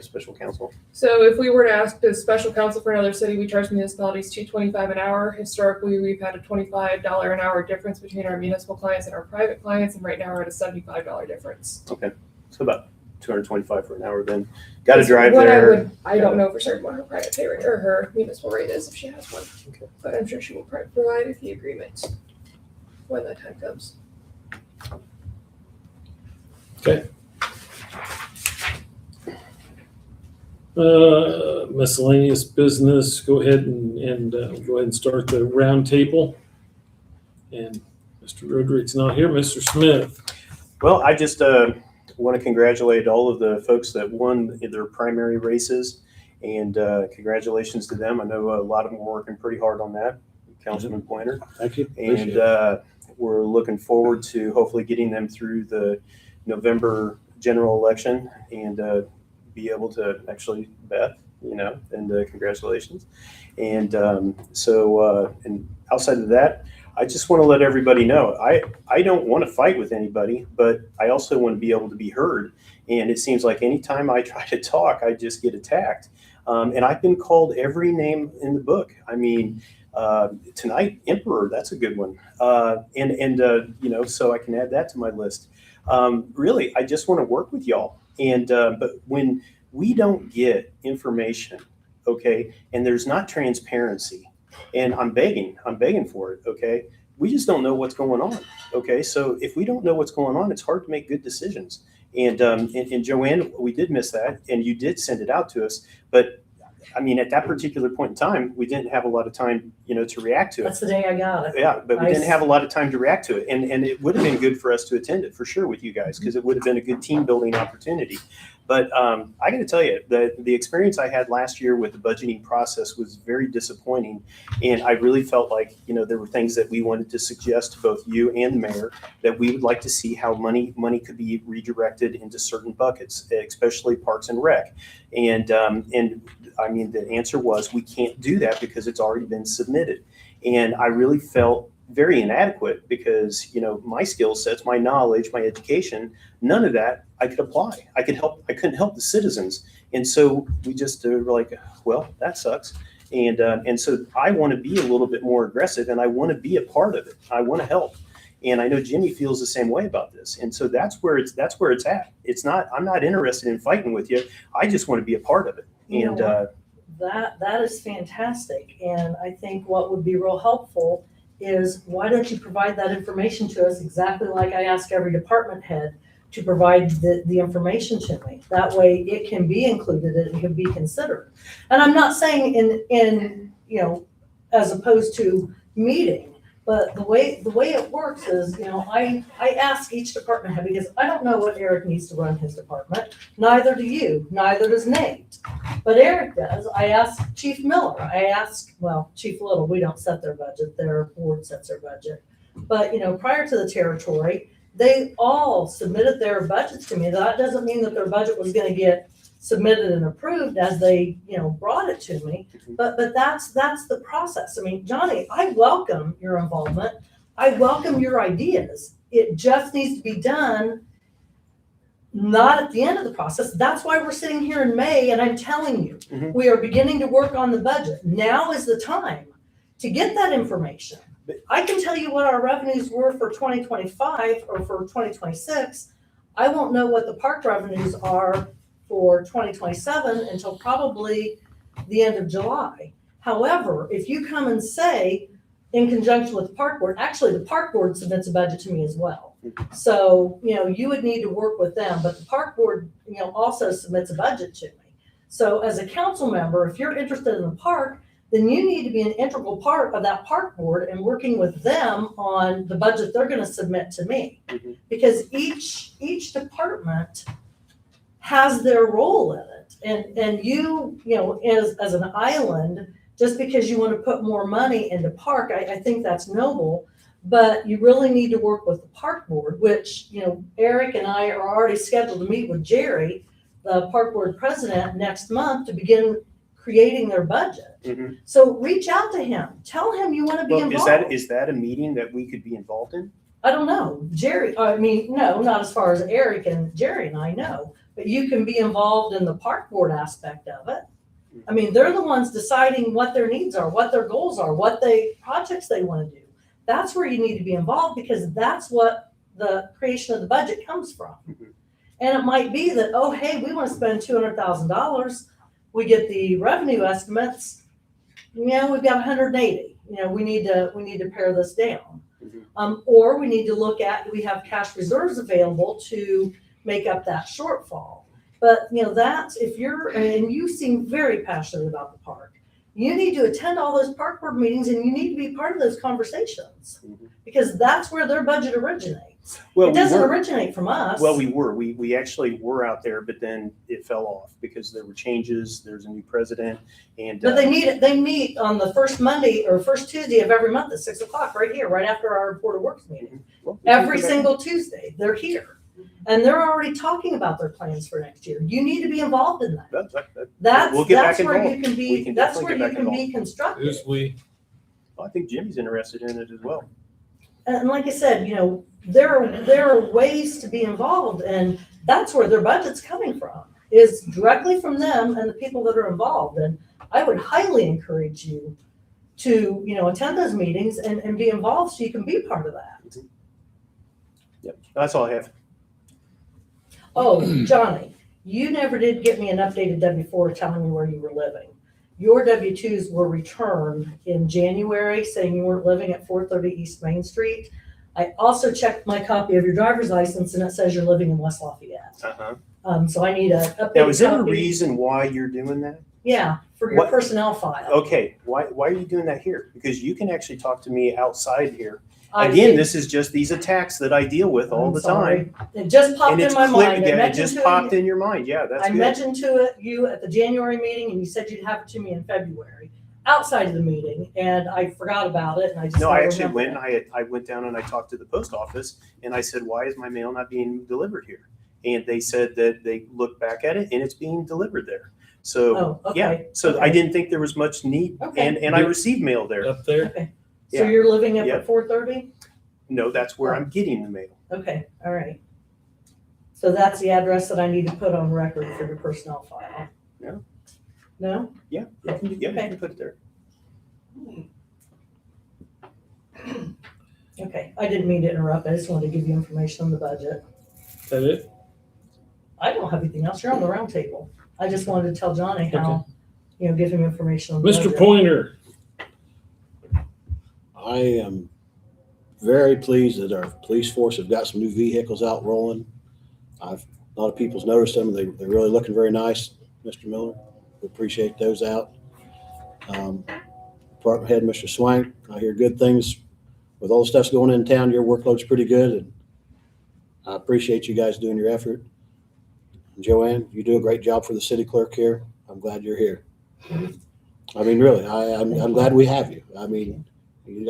special counsel. So if we were to ask the special counsel for another city, we charge municipalities $2.25 an hour. Historically, we've had a $25 an hour difference between our municipal clients and our private clients, and right now we're at a $75 difference. Okay, so about $225 for an hour then. Got to drive there. I don't know for certain what her private pay rate or her municipal rate is if she has one. Okay. But I'm sure she will provide the agreement when that time comes. Okay. Miscellaneous business, go ahead and start the roundtable. And Mr. Roderick's not here. Mr. Smith. Well, I just want to congratulate all of the folks that won their primary races, and congratulations to them. I know a lot of them were working pretty hard on that, Councilman Pointer. Thank you. And we're looking forward to hopefully getting them through the November general election and be able to actually bet, and congratulations. And and outside of that, I just want to let everybody know, I don't want to fight with anybody, but I also want to be able to be heard. And it seems like anytime I try to talk, I just get attacked. And I've been called every name in the book. I mean, tonight, Emperor, that's a good one. So I can add that to my list. Really, I just want to work with y'all. And but when we don't get information, okay, and there's not transparency, and I'm begging for it, okay? We just don't know what's going on, okay? So if we don't know what's going on, it's hard to make good decisions. And Joanne, we did miss that, and you did send it out to us, but I mean, at that particular point in time, we didn't have a lot of time, to react to it. That's the day I got it. Yeah, but we didn't have a lot of time to react to it. And it would have been good for us to attend it for sure with you guys, because it would have been a good team building opportunity. But I got to tell you, the experience I had last year with the budgeting process was very disappointing. And I really felt like, there were things that we wanted to suggest to both you and the mayor that we would like to see how money could be redirected into certain buckets, especially Parks and Rec. And I mean, the answer was we can't do that because it's already been submitted. And I really felt very inadequate because, my skill sets, my knowledge, my education, none of that I could apply. I couldn't help the citizens. And so we just were like, well, that sucks. And so I want to be a little bit more aggressive, and I want to be a part of it. I want to help. And I know Jimmy feels the same way about this. And so that's where it's at. It's not, I'm not interested in fighting with you. I just want to be a part of it. You And know that is fantastic. And I think what would be real helpful is, why don't you provide that information to us exactly like I ask every department head to provide the information to me. That way it can be included, it can be considered. And I'm not saying in as opposed to meeting, but the way it works is, I ask each department head, because I don't know what Eric needs to run his department. Neither do you, neither does Nate. But Eric does. I ask Chief Miller, Chief Little, we don't set their budget, their board sets their budget. But, prior to the territory, they all submitted their budgets to me. That doesn't mean that their budget was gonna get submitted and approved as they, brought it to me. But that's the process. I mean, Johnny, I welcome your involvement. I welcome your ideas. It just needs to be done, not at the end of the process. That's why we're sitting here in May, and I'm telling you, we are beginning to work on the budget. Now is the time to get that information. I can tell you what our revenues were for 2025 or for 2026. I won't know what the park revenues are for 2027 until probably the end of July. However, if you come and say, in conjunction with the park board, actually the park board submits a budget to me as well. So, you would need to work with them, but the park board, also submits a budget to me. So as a council member, if you're interested in the park, then you need to be an integral part of that park board and working with them on the budget they're gonna submit to me. Because each department has their role in it. And you as an island, just because you want to put more money into park, I think that's noble, but you really need to work with the park board, which, Eric and I are already scheduled to meet with Jerry, the park board president, next month to begin creating their budget. So reach out to him, tell him you want to be involved. Is that a meeting that we could be involved in? I don't know, Jerry, no, not as far as Eric and Jerry and I know, but you can be involved in the park board aspect of it. I mean, they're the ones deciding what their needs are, what their goals are, what projects they want to do. That's where you need to be involved, because that's what the creation of the budget comes from. And it might be that, oh, hey, we want to spend $200,000. We get the revenue estimates, we've got 180. We need to pare this down. Or we need to look at, do we have cash reserves available to make up that shortfall? But that's, and you seem very passionate about the park, you need to attend all those park board meetings, and you need to be part of those conversations, because that's where their budget originates. It doesn't originate from us. Well, we actually were out there, but then it fell off because there were changes. There's a new president, and but they meet on the first Monday or first Tuesday of every month at 6:00 right here, right after our Board of Works meeting. Every single Tuesday, they're here. And they're already talking about their plans for next year. You need to be involved in that. That's where you can be. That's where you can be constructive. Who's we? Well, I think Jimmy's interested in it as well. And like I said, there are ways to be involved, and that's where their budget's coming from, is directly from them and the people that are involved. And I would highly encourage you to, attend those meetings and be involved so you can be part of that. Yep, that's all I have. Oh, Johnny, you never did get me an updated W-4 telling me where you were living. Your W-2s were returned in January saying you weren't living at 430 East Main Street. I also checked my copy of your driver's license, and it says you're living in West Lafayette. So I need a updated copy. Now, is there a reason why you're doing that? Yeah, for your personnel file. Okay, why are you doing that here? Because you can actually talk to me outside here. Again, this is just these attacks that I deal with all the time. It just popped in my mind. It just popped in your mind. Yeah, that's good. I mentioned you at the January meeting, and you said you'd have it to me in February, outside of the meeting, and I forgot about it, and I just. No, I actually went. I went down and I talked to the post office, and I said, "Why is my mail not being delivered here?" And they said that they looked back at it, and it's being delivered there. So I didn't think there was much need, and I received mail there. Up there. Okay. So you're living up at 430? No, that's where I'm getting the mail. Okay, all right. So that's the address that I need to put on record for your personnel file. Yeah. No? Yeah. Okay. Yeah, you can put it there. Okay, I didn't mean to interrupt. I just wanted to give you information on the budget. Is that it? I don't have anything else. You're on the round table. I just wanted to tell Johnny how, give him information on the Mr. budget. Pointer, I am very pleased that our police force have got some new vehicles out rolling. A lot of people's noticed them. They're really looking very nice, Mr. Miller. We appreciate those out. Department Head, Mr. Swank, I hear good things. With all the stuff's going in town, your workload's pretty good, and I appreciate you guys doing your effort. And Joanne, you do a great job for the city clerk here. I'm glad you're here. I mean, really, I'm glad we have you. I mean,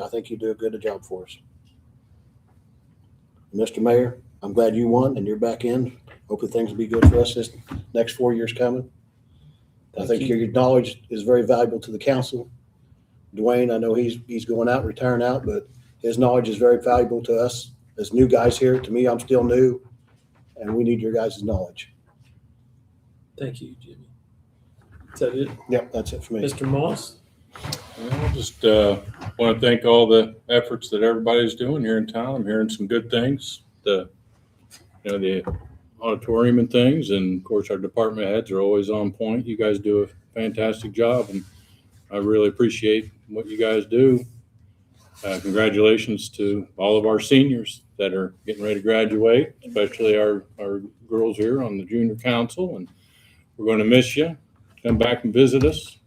I think you do a good job for us. Mr. Mayor, I'm glad you won and you're back in. Hopefully things will be good for us this next 4 years coming. I think your knowledge is very valuable to the council. Dwayne, I know he's going out, retiring out, but his knowledge is very valuable to us as new guys here. To me, I'm still new, and we need your guys' knowledge. thank you, Jimmy. Is that it? Yep, that's it for me. Mr. Moss? I just want to thank all the efforts that everybody's doing here in town. I'm hearing some good things. The auditorium and things, and of course our department heads are always on point. You guys do a fantastic job, and I really appreciate what you guys do. Congratulations to all of our seniors that are getting ready to graduate, especially our girls here on the junior council, and we're going to miss you. Come back and visit us.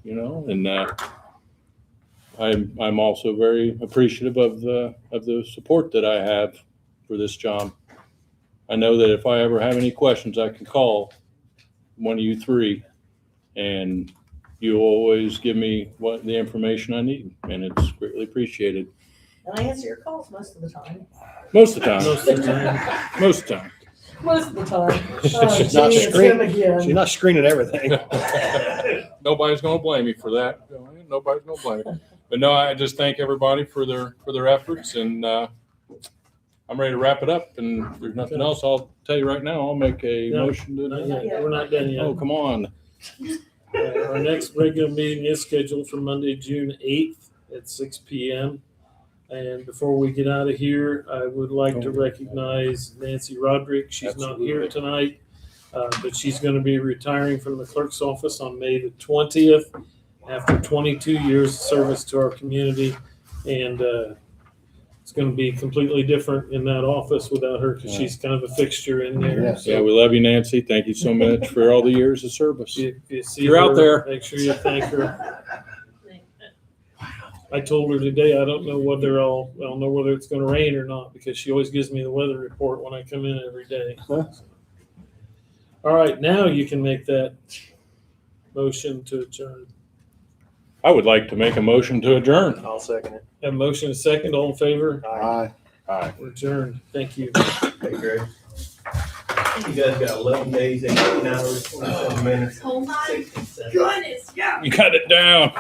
And I'm also very appreciative of the support that I have for this job. I know that if I ever have any questions, I can call one of you three, and you always give me the information I need, and it's greatly appreciated. And I answer your calls most of the time. Most of the time. Most of the time. Most of the time. Most of the time. She's Oh, not gee, it's him screening. again. She's not screening everything. Nobody's going to blame me for that. Nobody's going to blame me. But no, I just thank everybody for their efforts, and I'm ready to wrap it up. And if there's nothing else, I'll tell you right now, I'll make a No, motion to. Not yet. We're not done yet. Oh, come on. Our next regular meeting is scheduled for Monday, June 8th at 6 p.m. And before we get out of here, I would like to recognize Nancy Roderick. She's not here tonight, but she's going to be retiring from the clerk's office on May the 20th after 22 years of service to our community. And it's going to be completely different in that office without her, because she's kind of a fixture in there. Yes. Yeah, we love you, Nancy. Thank you so much for all the years of service. If you see You're out her, there. Make sure you thank her. I told her today I don't know whether it's going to rain or not, because she always gives me the weather report when I come in every day. Huh? All right, now you can make that motion to adjourn. I would like to make a motion to adjourn. I'll second it. Have a motion, a second, all in favor? Aye. We're adjourned. Thank you. Hey, Greg. You guys got 11 days, 18 hours, 27 minutes. Oh my 67. goodness, yeah. You got it down.